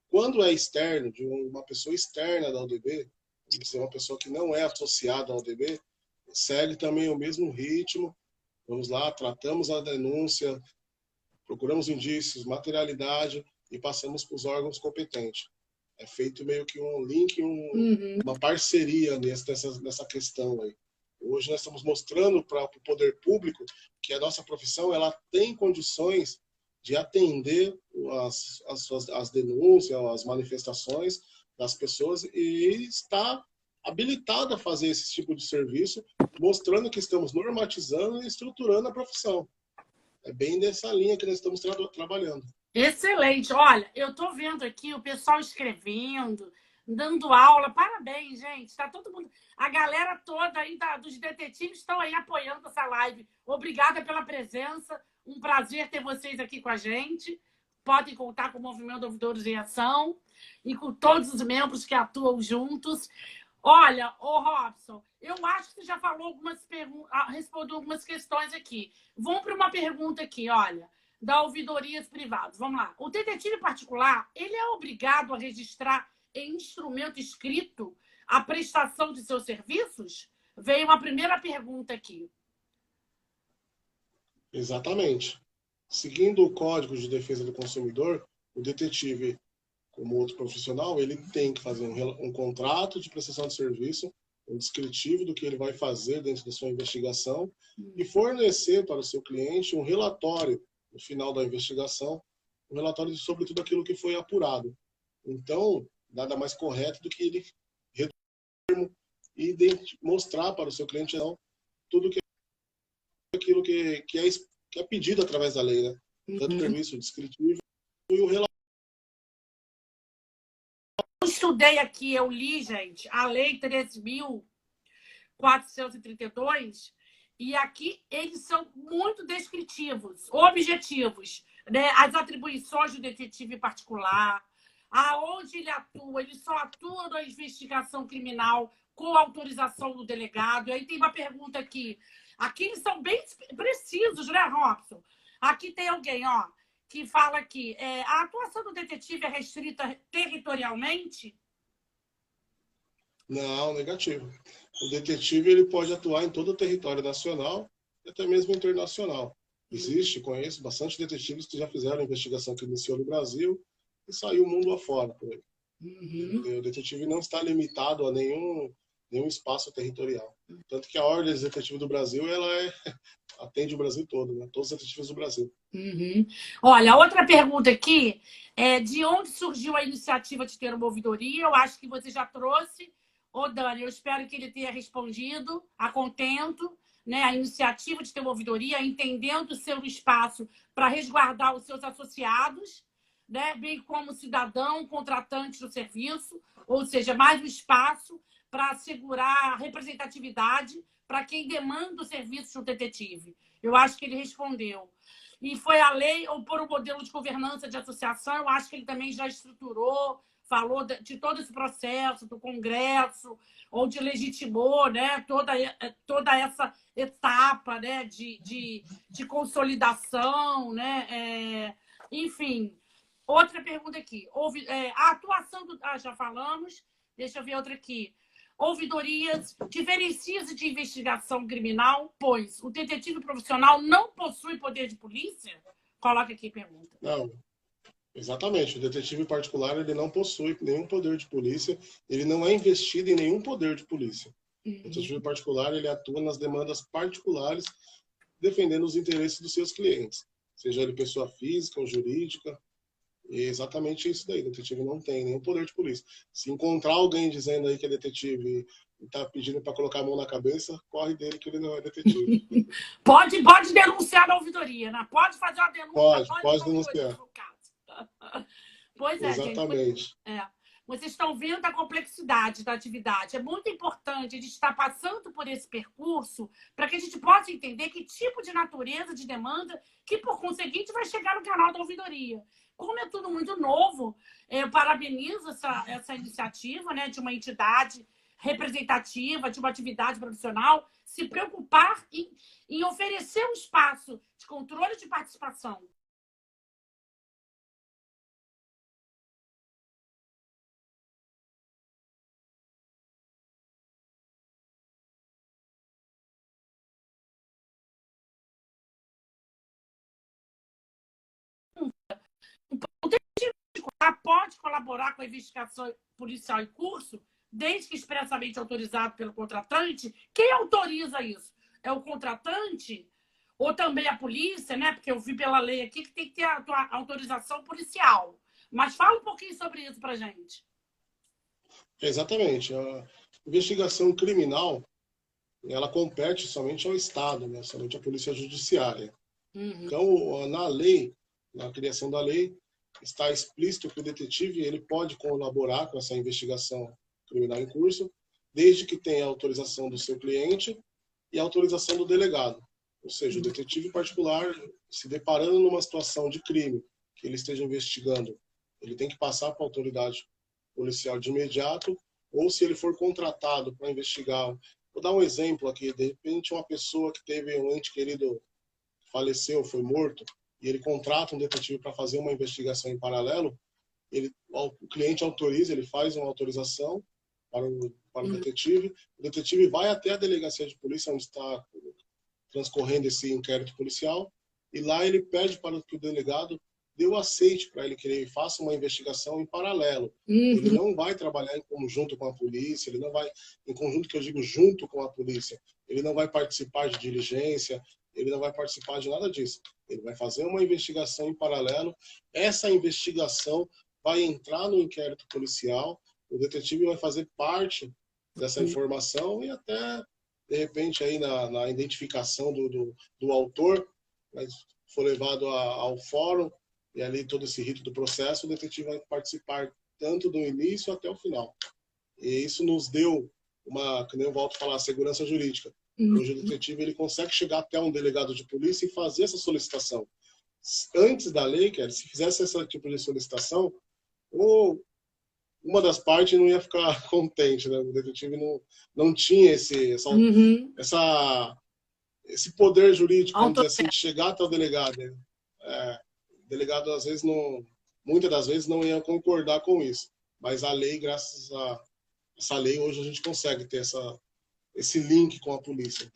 Quando é externo, de uma pessoa externa da ODB, uma pessoa que não é associada à ODB, segue também o mesmo ritmo. Vamos lá, tratamos a denúncia, procuramos indícios, materialidade e passamos para os órgãos competentes. É feito meio que um link, uma parceria nessa questão aí. Hoje nós estamos mostrando para o poder público que a nossa profissão ela tem condições de atender as denúncias, as manifestações das pessoas e está habilitada a fazer esse tipo de serviço, mostrando que estamos normatizando e estruturando a profissão. É bem nessa linha que nós estamos trabalhando. Excelente. Olha, eu estou vendo aqui o pessoal escrevendo, dando aula. Parabéns, gente. Está todo mundo. A galera toda aí dos detetives estão aí apoiando essa live. Obrigada pela presença. Um prazer ter vocês aqui com a gente. Podem contar com o Movimento Ouvidores em Ação e com todos os membros que atuam juntos. Olha, Robson, eu acho que você já falou respondeu algumas questões aqui. Vamos para uma pergunta aqui, olha, da ouvidorias privadas. Vamos lá. O detetive particular, ele é obrigado a registrar em instrumento escrito a prestação de seus serviços? Veio uma primeira pergunta aqui. Exatamente. Seguindo o Código de Defesa do Consumidor, o detetive, como outro profissional, ele tem que fazer um contrato de prestação de serviço, um descritivo do que ele vai fazer dentro da sua investigação e fornecer para o seu cliente um relatório no final da investigação, um relatório sobre tudo aquilo que foi apurado. Então, nada mais correto do que ele e mostrar para o seu cliente não tudo aquilo que é pedido através da lei, né? Tanto o permisso descritivo e o relatório. Eu estudei aqui, eu li, gente, a Lei 13.432, e aqui eles são muito descritivos, objetivos, né? As atribuições do detetive particular, aonde ele só atua na investigação criminal com autorização do delegado. E aí tem uma pergunta aqui. Aqui eles são bem precisos, né, Robson? Aqui tem alguém, ó, que fala que a atuação do detetive é restrita territorialmente? Não, negativo. O detetive ele pode atuar em todo o território nacional e até mesmo internacional. Conheço bastante detetives que já fizeram a investigação que iniciou no Brasil e saiu o mundo afora por aí. O detetive não está limitado a nenhum espaço territorial. Tanto que a Ordem dos Detetives do Brasil, atende o Brasil todo, né? Todos os detetives do Brasil. Olha, outra pergunta aqui é de onde surgiu a iniciativa de ter uma ouvidoria? Eu acho que você já trouxe. Ô, Dani, eu espero que ele tenha respondido a contento, né? A iniciativa de ter uma ouvidoria, entendendo o seu espaço para resguardar os seus associados, né? Bem como cidadão, contratante do serviço, ou seja, mais um espaço para assegurar representatividade para quem demanda o serviço de um detetive? Eu acho que ele respondeu. E foi a lei ou por um modelo de governança de associação, eu acho que ele também já estruturou, falou de todo esse processo do Congresso, onde legitimou, né, toda essa etapa, né, de consolidação, né, enfim. Outra pergunta aqui. A atuação do... já falamos. Deixa eu ver outra aqui. Ouvidorias diferencia-se de investigação criminal, pois o detetive profissional não possui poder de polícia? Coloca aqui a pergunta. Não, exatamente. O detetive particular ele não possui nenhum poder de polícia, ele não é investido em nenhum poder de polícia. O detetive particular ele atua nas demandas particulares, defendendo os interesses dos seus clientes, seja ele pessoa física ou jurídica. E é exatamente isso daí. O detetive não tem nenhum poder de polícia. Se encontrar alguém dizendo aí que é detetive e está pedindo para colocar a mão na cabeça, corre dele que ele não é detetive. Pode denunciar na ouvidoria, né? Pode fazer uma denúncia. Pode denunciar. Pois é, exatamente. Gente. Vocês estão vendo a complexidade da atividade. É muito importante a gente estar passando por esse percurso para que a gente possa entender que tipo de natureza de demanda que, por conseguinte, vai chegar no canal da ouvidoria. Como é tudo muito novo, eu parabenizo essa iniciativa, né, de uma entidade representativa, de uma atividade profissional, se preocupar em oferecer um espaço de controle de participação. Pode colaborar com a investigação policial em curso, desde que expressamente autorizado pelo contratante. Quem autoriza isso? É o contratante ou também a polícia, né? Porque eu vi pela lei aqui que tem que ter a autorização policial. Mas fala um pouquinho sobre isso para a gente. Exatamente. A investigação criminal, ela compete somente ao Estado, né? Somente à Polícia Judiciária. Então, na lei, na criação da lei, está explícito que o detetive ele pode colaborar com essa investigação criminal em curso, desde que tenha a autorização do seu cliente e a autorização do delegado. Ou seja, o detetive particular, se deparando numa situação de crime que ele esteja investigando, ele tem que passar para a autoridade policial de imediato, ou se ele for contratado para investigar. Vou dar um exemplo aqui, de repente uma pessoa que teve um ente querido faleceu, foi morto, e ele contrata um detetive para fazer uma investigação em paralelo, o cliente autoriza, ele faz uma autorização para o detetive vai até a delegacia de polícia onde está transcorrendo esse inquérito policial, e lá ele pede para que o delegado dê o aceite para ele que ele faça uma investigação em paralelo. Ele não vai trabalhar em conjunto com a polícia, ele não vai, em conjunto que eu digo junto com a polícia, ele não vai participar de diligência, ele não vai participar de nada disso. Ele vai fazer uma investigação em paralelo. Essa investigação vai entrar no inquérito policial. O detetive vai fazer parte dessa informação e até, de repente, aí na identificação do autor, mas for levado ao fórum e ali todo esse rito do processo, o detetive vai participar tanto do início até o final. E isso nos deu uma, que nem eu volto a falar, segurança jurídica. Hoje o detetive ele consegue chegar até um delegado de polícia e fazer essa solicitação. Antes da lei, se fizesse esse tipo de solicitação, uma das partes não ia ficar contente, né? O detetive não tinha esse poder jurídico, vamos dizer assim, de chegar até o delegado. Né? O delegado, às vezes, muitas das vezes, não ia concordar com isso. Mas a lei, graças a essa lei, hoje a gente consegue ter esse link com a polícia.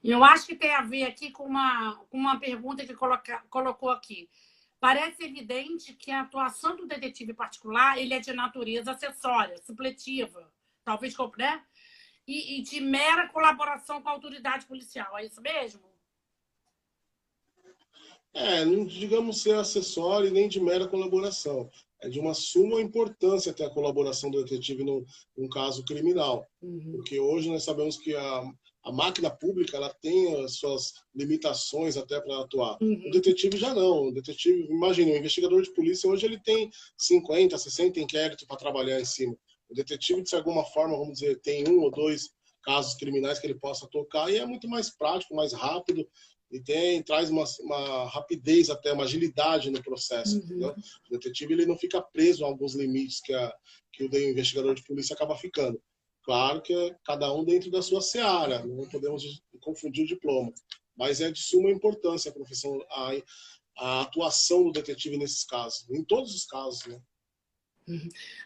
Eu acho que tem a ver aqui com uma pergunta que colocou aqui. Parece evidente que a atuação do detetive particular ele é de natureza acessória, supletiva, talvez, né? E de mera colaboração com a autoridade policial. É isso mesmo? Não digamos ser acessório e nem de mera colaboração. É de uma suma importância ter a colaboração do detetive num caso criminal. Porque hoje nós sabemos que a máquina pública ela tem as suas limitações até para atuar. O detetive já não. O detetive, imagine, o investigador de polícia hoje ele tem 50, 60 inquéritos para trabalhar em cima. O detetive, de alguma forma, vamos dizer, tem 1 ou 2 casos criminais que ele possa tocar e é muito mais prático, mais rápido e traz uma rapidez, até uma agilidade no processo. Entendeu? O detetive ele não fica preso a alguns limites que o investigador de polícia acaba ficando. Claro que é cada um dentro da sua seara, não podemos confundir o diploma, mas é de suma importância a profissão, a atuação do detetive nesses casos, em todos os casos, né?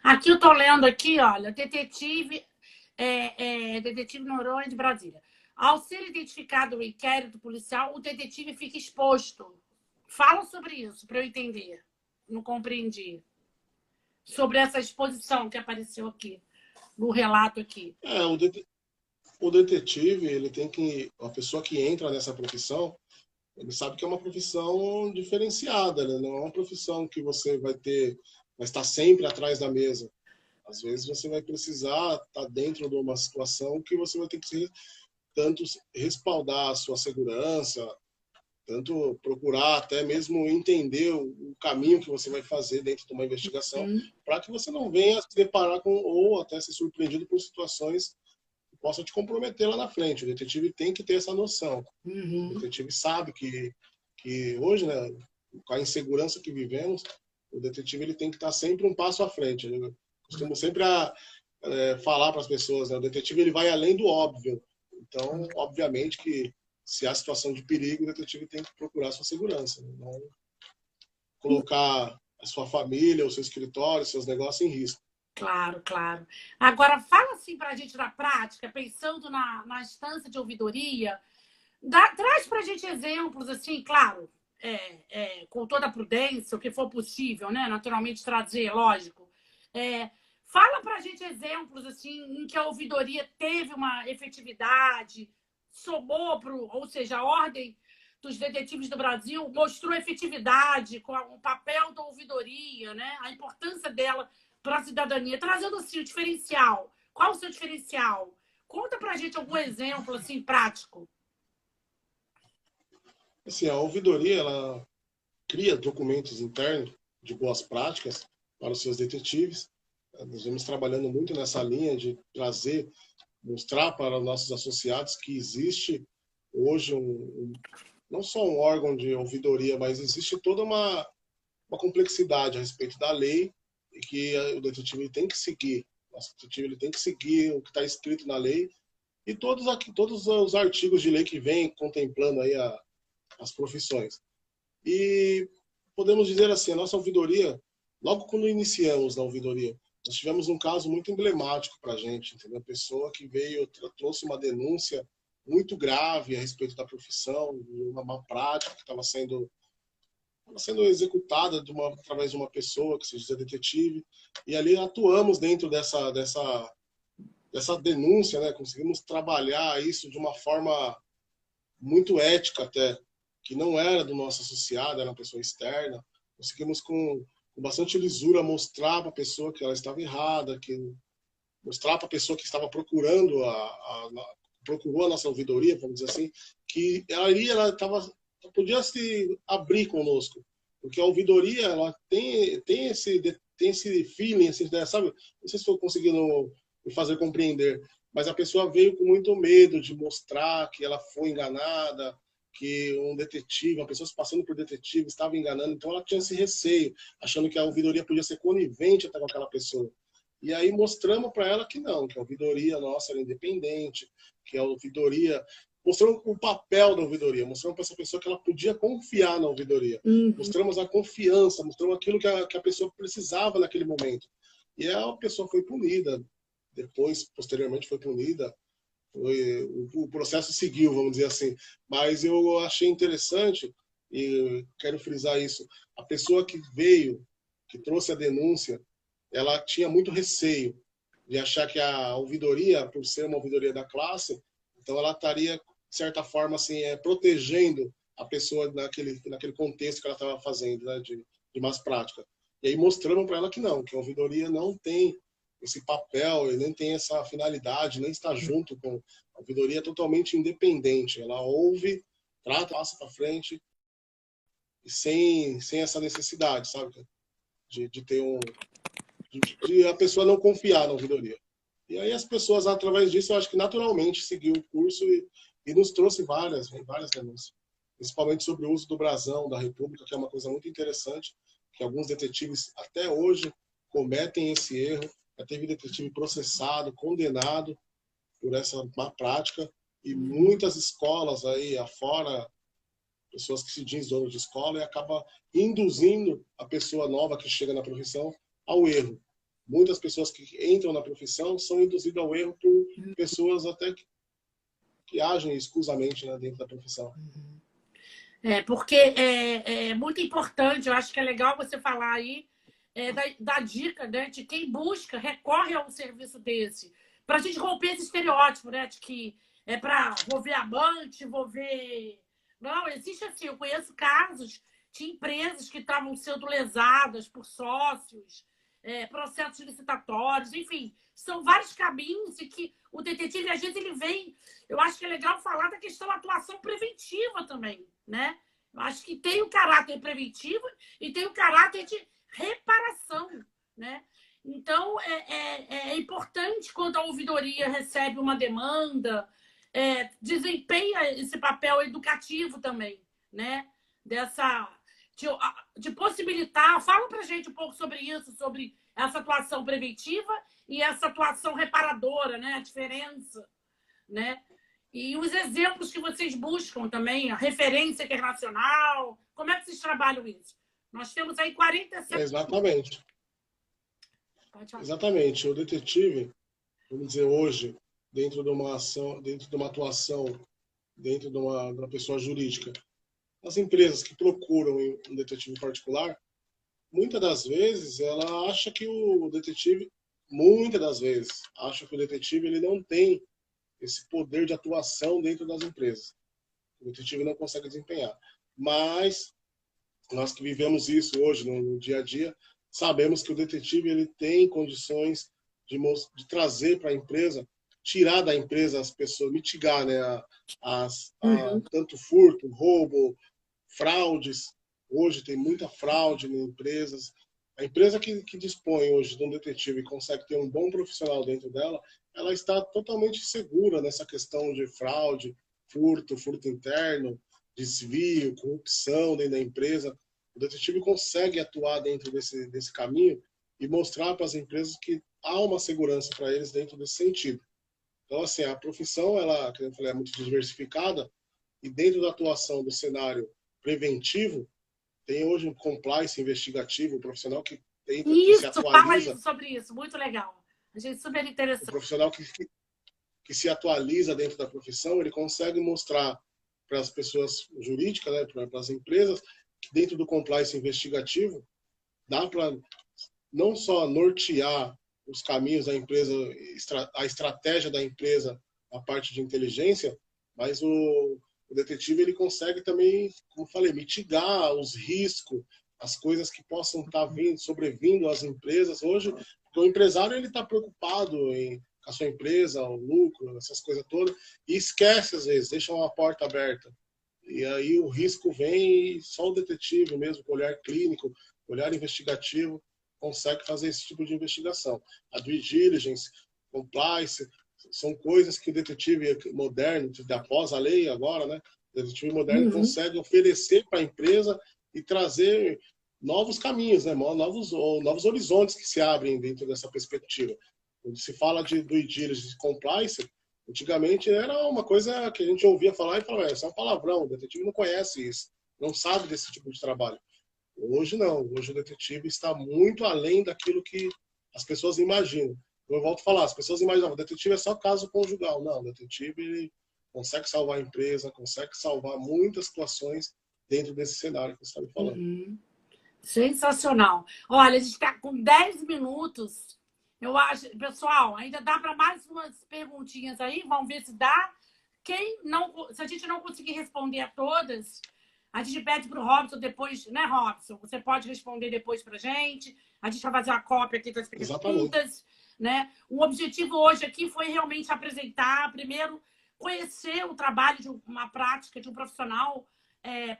Aqui eu tô lendo aqui, olha, detetive Noronha de Brasília. Ao ser identificado o inquérito policial, o detetive fica exposto. Fala sobre isso, para eu entender. Não compreendi. Sobre essa exposição que apareceu aqui, no relato aqui. O detetive, ele tem que... A pessoa que entra nessa profissão, ele sabe que é uma profissão diferenciada, né? Não é uma profissão que você vai estar sempre atrás da mesa. Às vezes você vai precisar estar dentro de uma situação que você vai ter que tanto respaldar a sua segurança, tanto procurar até mesmo entender o caminho que você vai fazer dentro de uma investigação, para que você não venha se deparar com, ou até ser surpreendido por situações que possam te comprometer lá na frente. O detetive tem que ter essa noção. O detetive sabe que hoje, né, com a insegurança que vivemos, o detetive ele tem que estar sempre um passo à frente. Eu costumo sempre falar para as pessoas, né, o detetive ele vai além do óbvio. Então, obviamente que se há situação de perigo, o detetive tem que procurar a sua segurança, né? Não colocar a sua família, o seu escritório, seus negócios em risco. Claro, claro. Agora, fala assim para a gente na prática, pensando na instância de ouvidoria, traz para a gente exemplos, assim, claro, com toda a prudência, o que for possível, né? Naturalmente trazer, lógico. Fala para a gente exemplos assim, em que a ouvidoria teve uma efetividade, somou ou seja, a Ordem dos Detetives do Brasil mostrou efetividade com o papel da ouvidoria, né? A importância dela para a cidadania, trazendo assim o diferencial. Qual o seu diferencial? Conta para a gente algum exemplo assim prático. Assim, a ouvidoria ela cria documentos internos de boas práticas para os seus detetives. Nós vamos trabalhando muito nessa linha de mostrar para os nossos associados que existe hoje não só um órgão de ouvidoria, mas existe toda uma complexidade a respeito da lei e que o detetive tem que seguir. O detetive ele tem que seguir o que está escrito na lei e todos os artigos de lei que vêm contemplando aí as profissões. E podemos dizer assim, a nossa ouvidoria, logo quando iniciamos na ouvidoria, nós tivemos um caso muito emblemático para a gente, entendeu? A pessoa que trouxe uma denúncia muito grave a respeito da profissão, de uma má prática que estava sendo executada através de uma pessoa que se diz detetive, e ali atuamos dentro dessa denúncia, né? Conseguimos trabalhar isso de uma forma muito ética até, que não era do nosso associado, era uma pessoa externa. Conseguimos com bastante lisura mostrar para a pessoa que ela estava errada, mostrar para a pessoa que estava procurou a nossa ouvidoria, vamos dizer assim, que ela podia se abrir conosco, porque a ouvidoria ela tem esse feeling, sabe? Não sei se estou conseguindo me fazer compreender, mas a pessoa veio com muito medo de mostrar que ela foi enganada, que um detetive, uma pessoa se passando por detetive, estava enganando, então ela tinha esse receio, achando que a ouvidoria podia ser conivente até com aquela pessoa. E aí mostramos para ela que não, que a ouvidoria nossa era independente, que a ouvidoria... Mostramos o papel da ouvidoria, mostramos para essa pessoa que ela podia confiar na ouvidoria. Mostramos a confiança, mostramos aquilo que a pessoa precisava naquele momento. E a pessoa foi punida, posteriormente foi punida, o processo seguiu, vamos dizer assim. Mas eu achei interessante, e quero frisar isso, a pessoa que trouxe a denúncia, ela tinha muito receio de achar que a ouvidoria, por ser uma ouvidoria da classe, então ela estaria, de certa forma, assim, protegendo a pessoa naquele contexto que ela estava fazendo, né, de más prática. E aí mostramos para ela que não, que a ouvidoria não tem esse papel, ele nem tem essa finalidade, nem está junto com a ouvidoria, é totalmente independente. Ela ouve, trata, passa para frente, e sem essa necessidade, sabe? De de a pessoa não confiar na ouvidoria. E aí as pessoas, através disso, eu acho que naturalmente seguiu o curso e nos trouxe várias denúncias, principalmente sobre o uso do brasão da República, que é uma coisa muito interessante, que alguns detetives até hoje cometem esse erro. Já teve detetive processado, condenado por essa má prática, e muitas escolas aí afora, pessoas que se dizem donos de escola, e acaba induzindo a pessoa nova que chega na profissão ao erro. Muitas pessoas que entram na profissão são induzidas ao erro por pessoas até que agem escusamente, né, dentro da profissão. Porque é muito importante, eu acho que é legal você falar aí da dica, né, de quem busca, recorre a um serviço desse, para a gente romper esse estereótipo, né, de que é para envolver amante, envolver... Não, existe assim, eu conheço casos de empresas que estavam sendo lesadas por sócios, processos licitatórios, enfim, são vários caminhos e que o detetive, às vezes, ele vem... Eu acho que é legal falar da questão da atuação preventiva também, né? Eu acho que tem o caráter preventivo e tem o caráter de reparação, né? Então, é importante quando a ouvidoria recebe uma demanda, desempenha esse papel educativo também, né? De possibilitar. Fala para a gente um pouco sobre isso, sobre essa atuação preventiva e essa atuação reparadora, né? A diferença, né? E os exemplos que vocês buscam também, a referência internacional. Como é que vocês trabalham isso? Nós temos aí 47... Exatamente. Exatamente. O detetive, vamos dizer, hoje, dentro de uma ação, dentro de uma atuação, dentro de uma pessoa jurídica, as empresas que procuram um detetive particular, muitas das vezes ela acha que o detetive, acha que o detetive ele não tem esse poder de atuação dentro das empresas. O detetive não consegue desempenhar. Mas nós que vivemos isso hoje no dia a dia, sabemos que o detetive ele tem condições de trazer para a empresa, tirar da empresa as pessoas, mitigar, né, tanto furto, roubo, fraudes. Hoje tem muita fraude em empresas. A empresa que dispõe hoje de um detetive e consegue ter um bom profissional dentro dela, ela está totalmente segura nessa questão de fraude, furto interno, desvio, corrupção dentro da empresa. O detetive consegue atuar dentro desse caminho e mostrar para as empresas que há uma segurança para eles dentro desse sentido. Então, assim, a profissão, ela, como eu falei, é muito diversificada, e dentro da atuação do cenário preventivo, tem hoje um compliance investigativo, um profissional que tenta, que se atualiza. Fala sobre isso, muito legal. A gente super interessante. O profissional que se atualiza dentro da profissão, ele consegue mostrar para as pessoas jurídicas, né, para as empresas, que dentro do compliance investigativo, dá para não só nortear os caminhos da empresa, a estratégia da empresa, a parte de inteligência, mas o detetive ele consegue também, como eu falei, mitigar os riscos, as coisas que possam estar sobrevindo às empresas hoje, porque o empresário ele está preocupado com a sua empresa, o lucro, essas coisas todas, e esquece às vezes, deixa uma porta aberta. E aí o risco vem e só o detetive mesmo, com olhar clínico, olhar investigativo, consegue fazer esse tipo de investigação. A due diligence, compliance, são coisas que o detetive moderno, após a lei agora, né? O detetive moderno consegue oferecer para a empresa e trazer novos caminhos, né? novos horizontes que se abrem dentro dessa perspectiva. Quando se fala de due diligence e compliance, antigamente era uma coisa que a gente ouvia falar e falava, isso é um palavrão, o detetive não conhece isso, não sabe desse tipo de trabalho. Hoje não, hoje o detetive está muito além daquilo que as pessoas imaginam. Eu volto a falar, as pessoas imaginam, o detetive é só caso conjugal. Não, o detetive ele consegue salvar a empresa, consegue salvar muitas situações dentro desse cenário que você está me falando. Sensacional. Olha, a gente está com 10 minutos. Eu acho, pessoal, ainda dá para mais umas perguntinhas aí, vamos ver se dá. Se a gente não conseguir responder a todas, a gente pede para o Robson depois, né, Robson? Você pode responder depois para a gente. A gente vai fazer uma cópia aqui das perguntas. Né? O objetivo hoje aqui foi realmente apresentar, primeiro, conhecer o trabalho de uma prática de um profissional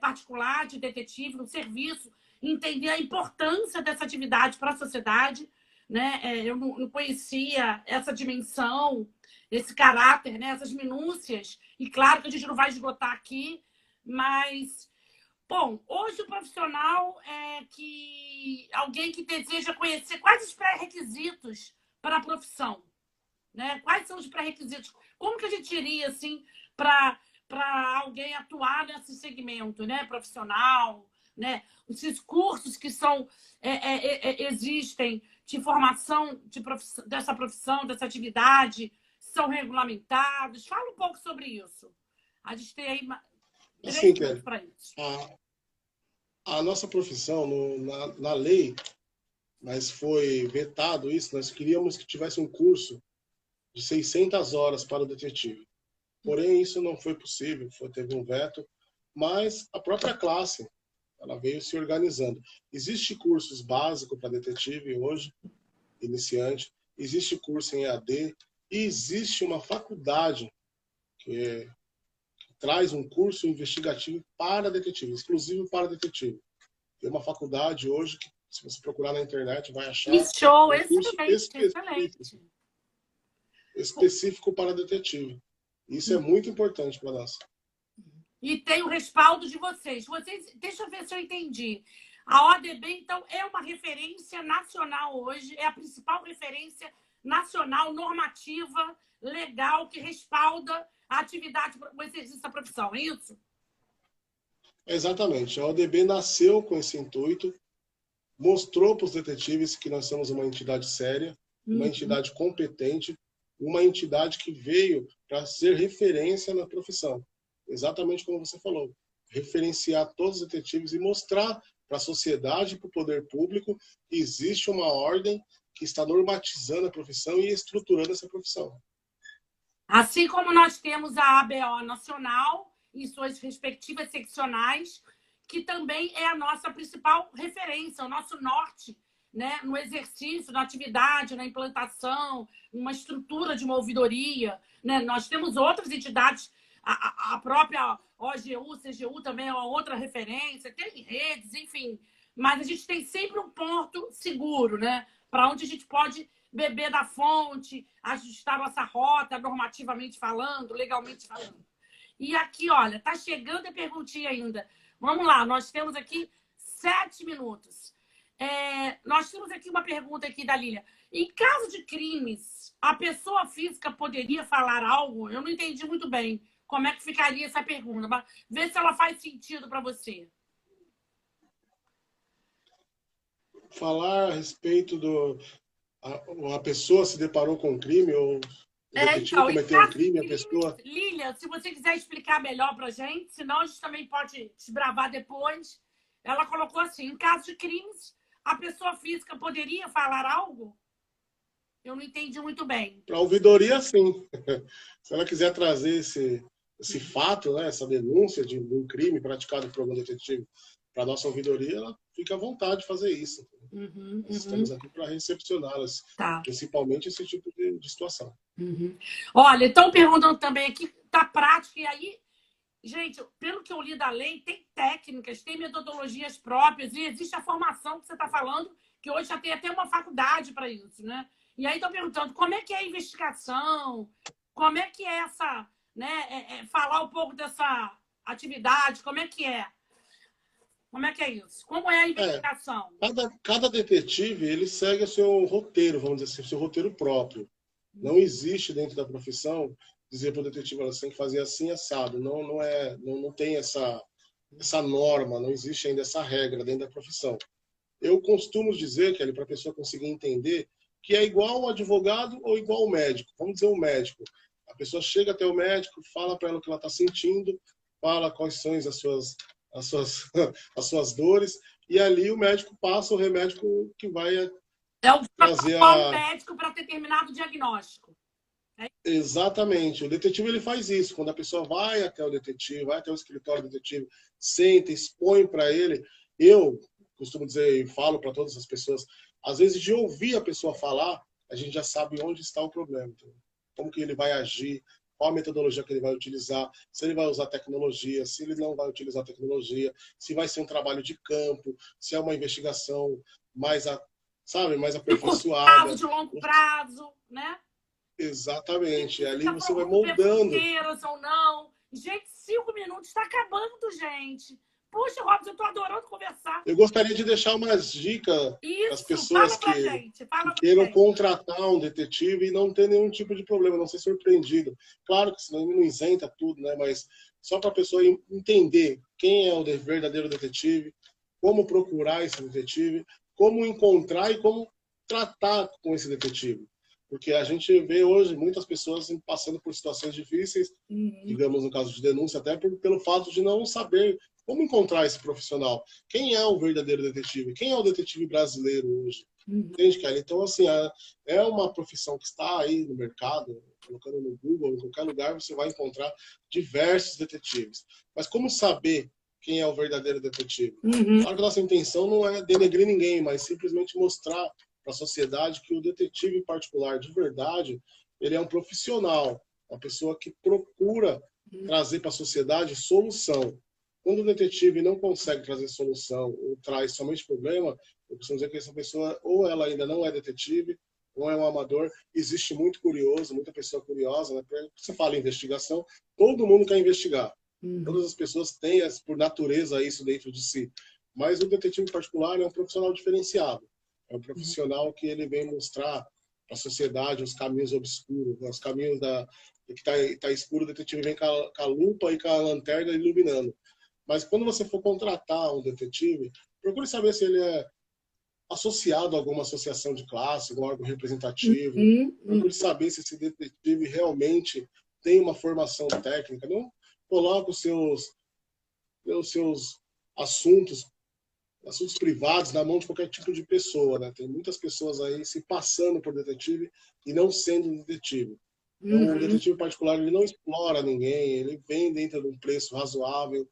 particular, de detetive, no serviço, entender a importância dessa atividade para a sociedade, né? Eu não conhecia essa dimensão, esse caráter, né? Essas minúcias. E claro que a gente não vai esgotar aqui, mas bom, hoje o profissional é que alguém que deseja conhecer quais os pré-requisitos para a profissão, né? Quais são os pré-requisitos? Como que a gente iria assim para alguém atuar nesse segmento, né? Profissional, né? Esses cursos que são existem de formação dessa profissão, dessa atividade, são regulamentados. Fala um pouco sobre isso. A gente tem aí Assim, 3 minutos Kelly, para isso. a nossa profissão, na lei, mas foi vetado isso, nós queríamos que tivesse um curso de 600 horas para o detetive. Porém, isso não foi possível, teve um veto, mas a própria classe ela veio se organizando. Existe cursos básicos para detetive hoje, iniciante, existe curso em EAD, e existe uma faculdade que traz um curso investigativo para detetive, exclusivo para detetive. Tem uma faculdade hoje que, se você procurar na internet, vai Que achar show! um curso Excelente, excelente. específico para detetive. Isso é muito importante para nós. E tem o respaldo de vocês. Deixa eu ver se eu entendi. A ODB, então, é uma referência nacional hoje, é a principal referência nacional, normativa, legal, que respalda a atividade, o exercício da profissão, é isso? Exatamente. A ODB nasceu com esse intuito, mostrou para os detetives que nós somos uma entidade séria, uma entidade competente, uma entidade que veio para ser referência na profissão. Exatamente como você falou. Referenciar todos os detetives e mostrar para a sociedade e para o poder público que existe uma ordem que está normatizando a profissão e estruturando essa profissão. Assim como nós temos a ABO nacional em suas respectivas seccionais, que também é a nossa principal referência, o nosso norte, né, no exercício, na atividade, na implantação, uma estrutura de uma ouvidoria. Né? Nós temos outras entidades, a própria OGU, CGU também é uma outra referência, tem redes, enfim. Mas a gente tem sempre um ponto seguro, né? Para onde a gente pode beber da fonte, ajustar nossa rota, normativamente falando, legalmente falando. E aqui, olha, tá chegando a perguntinha ainda. Vamos lá, nós temos aqui 7 minutos. Nós temos aqui uma pergunta aqui da Lília. Em caso de crimes, a pessoa física poderia falar algo? Eu não entendi muito bem como é que ficaria essa pergunta, mas vê se ela faz sentido para você. Falar a respeito do... A pessoa se deparou com um crime ou o detetive cometeu um crime, a pessoa... Lília, se você quiser explicar melhor para a gente, senão a gente também pode desbravar depois. Ela colocou assim, em caso de crimes, a pessoa física poderia falar algo? Eu não entendi muito bem. Para a ouvidoria, sim. Se ela quiser trazer esse fato, né, essa denúncia de um crime praticado por algum detetive para a nossa ouvidoria, ela fica à vontade de fazer isso. Nós estamos aqui para recepcioná-las, principalmente esse tipo de situação. Olha, estão perguntando também aqui da prática, e aí, gente, pelo que eu li da lei, tem técnicas, tem metodologias próprias, e existe a formação que você está falando, que hoje já tem até uma faculdade para isso, né? E aí estão perguntando como é que é a investigação, como é que é essa, né? Falar um pouco dessa atividade, como é que é? Como é que é isso? Como é a investigação? Cada detetive, ele segue o seu roteiro, vamos dizer assim, o seu roteiro próprio. Não existe dentro da profissão dizer para o detetive, você tem que fazer assim, assado. Não tem essa norma, não existe ainda essa regra dentro da profissão. Eu costumo dizer, Kelly, para a pessoa conseguir entender, que é igual o advogado ou igual o médico. Vamos dizer o médico. A pessoa chega até o médico, fala para ela o que ela está sentindo, fala quais são as suas dores, e ali o médico passa o remédio que vai trazer o médico para determinado diagnóstico. Exatamente. O detetive ele faz isso. Quando a pessoa vai até o detetive, vai até o escritório do detetive, senta, expõe para ele. Eu costumo dizer e falo para todas as pessoas, às vezes de ouvir a pessoa falar, a gente já sabe onde está o problema. Então, como que ele vai agir, qual a metodologia que ele vai utilizar, se ele vai usar tecnologia, se ele não vai utilizar tecnologia, se vai ser um trabalho de campo, se é uma investigação mais sabe, mais De curto prazo, aperfeiçoada. de longo prazo, né? Exatamente. E ali Fica você vai ver moldando. fronteiras ou não. Gente, 5 minutos está acabando, gente. Poxa, Robson, eu tô adorando conversar. Eu gostaria de deixar umas dicas para as Isso, pessoas fala pra gente, que fala pra queiram gente. contratar um detetive e não ter nenhum tipo de problema, não ser surpreendido. Claro que senão ele não isenta tudo, né? Mas só para a pessoa entender quem é o verdadeiro detetive, como procurar esse detetive, como encontrar e como tratar com esse detetive. Porque a gente vê hoje muitas pessoas passando por situações difíceis, digamos no caso de denúncia, até pelo fato de não saber como encontrar esse profissional. Quem é o verdadeiro detetive? Quem é o detetive brasileiro hoje? Entende, Kelly? Então, assim, é uma profissão que está aí no mercado, colocando no Google, em qualquer lugar, você vai encontrar diversos detetives. Mas como saber quem é o verdadeiro detetive? Claro que a nossa intenção não é denegrir ninguém, mas simplesmente mostrar para a sociedade que o detetive particular de verdade, ele é um profissional, uma pessoa que procura trazer para a sociedade solução. Quando o detetive não consegue trazer solução ou traz somente problema, eu costumo dizer que essa pessoa ou ela ainda não é detetive ou é um amador. Existe muito curioso, muita pessoa curiosa, né? Você fala em investigação, todo mundo quer investigar. Todas as pessoas têm, por natureza, isso dentro de si. Mas o detetive particular é um profissional diferenciado. É um profissional que ele vem mostrar para a sociedade os caminhos obscuros, os caminhos que está escuro, o detetive vem com a lupa e com a lanterna iluminando. Mas quando você for contratar um detetive, procure saber se ele é associado a alguma associação de classe, algum órgão representativo. Procure saber se esse detetive realmente tem uma formação técnica. Não coloque os seus assuntos privados na mão de qualquer tipo de pessoa, né? Tem muitas pessoas aí se passando por detetive e não sendo detetive. Então, o detetive particular ele não explora ninguém, ele vem dentro de um preço razoável.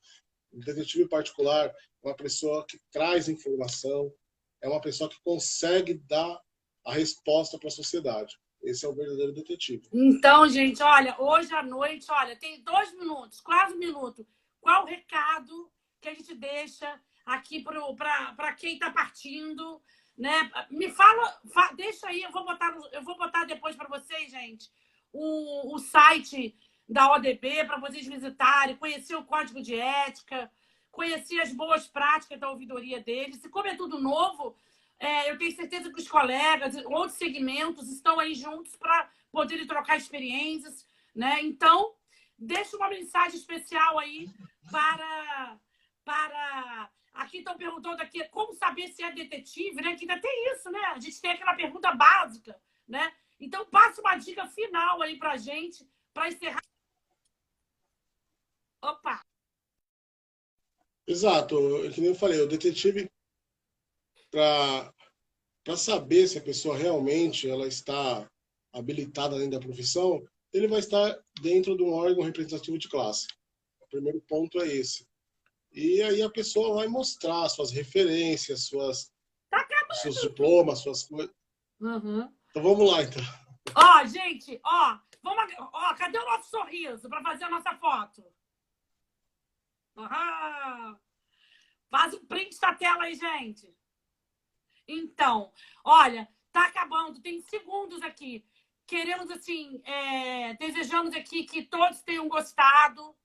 O detetive particular é uma pessoa que traz informação, é uma pessoa que consegue dar a resposta para a sociedade. Esse é o verdadeiro detetive. Então, gente, olha, hoje à noite, olha, tem 2 minutos, quase 1 minuto. Qual o recado que a gente deixa aqui para quem está partindo, né? Me fala, deixa aí, eu vou botar depois para vocês, gente, o site da ODB para vocês visitarem, conhecer o código de ética, conhecer as boas práticas da ouvidoria deles. E como é tudo novo, eu tenho certeza que os colegas, outros segmentos, estão aí juntos para poderem trocar experiências, né? Então, deixa uma mensagem especial aí para aqui estão perguntando aqui como saber se é detetive, né? Que ainda tem isso, né? A gente tem aquela pergunta básica, né? Então, passa uma dica final aí para a gente, para encerrar. Opa! Exato, que nem eu falei, o detetive, para saber se a pessoa realmente ela está habilitada dentro da profissão, ele vai estar dentro de um órgão representativo de classe. O primeiro ponto é esse. E aí a pessoa vai mostrar suas referências, seus diplomas, suas coisas. Então vamos lá, então. Ó, gente, cadê o nosso sorriso para fazer a nossa foto? Faz um print da tela aí, gente. Então, olha, tá acabando, tem segundos aqui. Queremos, assim, desejamos aqui que todos tenham gostado.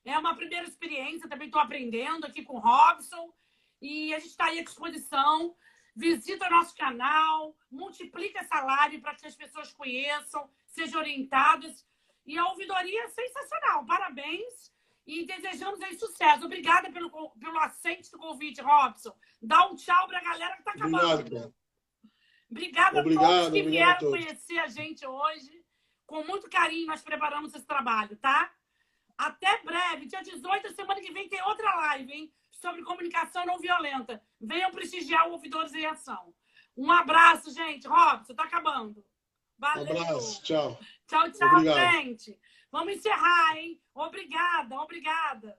É uma primeira experiência, também estou aprendendo aqui com o Robson. E a gente está aí à disposição. Visita o nosso canal, multiplica essa live para que as pessoas conheçam, sejam orientadas. E a ouvidoria é sensacional. Parabéns e desejamos aí sucesso. Obrigada pelo aceite do convite, Robson. Dá um tchau para a galera que está acabando. Obrigado, Obrigada a todos que vieram conhecer a gente hoje. Com muito carinho nós preparamos esse trabalho, tá? Até breve, dia 18, semana que vem tem outra live, hein? Sobre comunicação não violenta. Venham prestigiar o Ouvidores em Ação. Um abraço, gente. Robson, tá acabando. Valeu. Um abraço, tchau. Tchau, Obrigado. gente. Vamos encerrar, hein? Obrigada.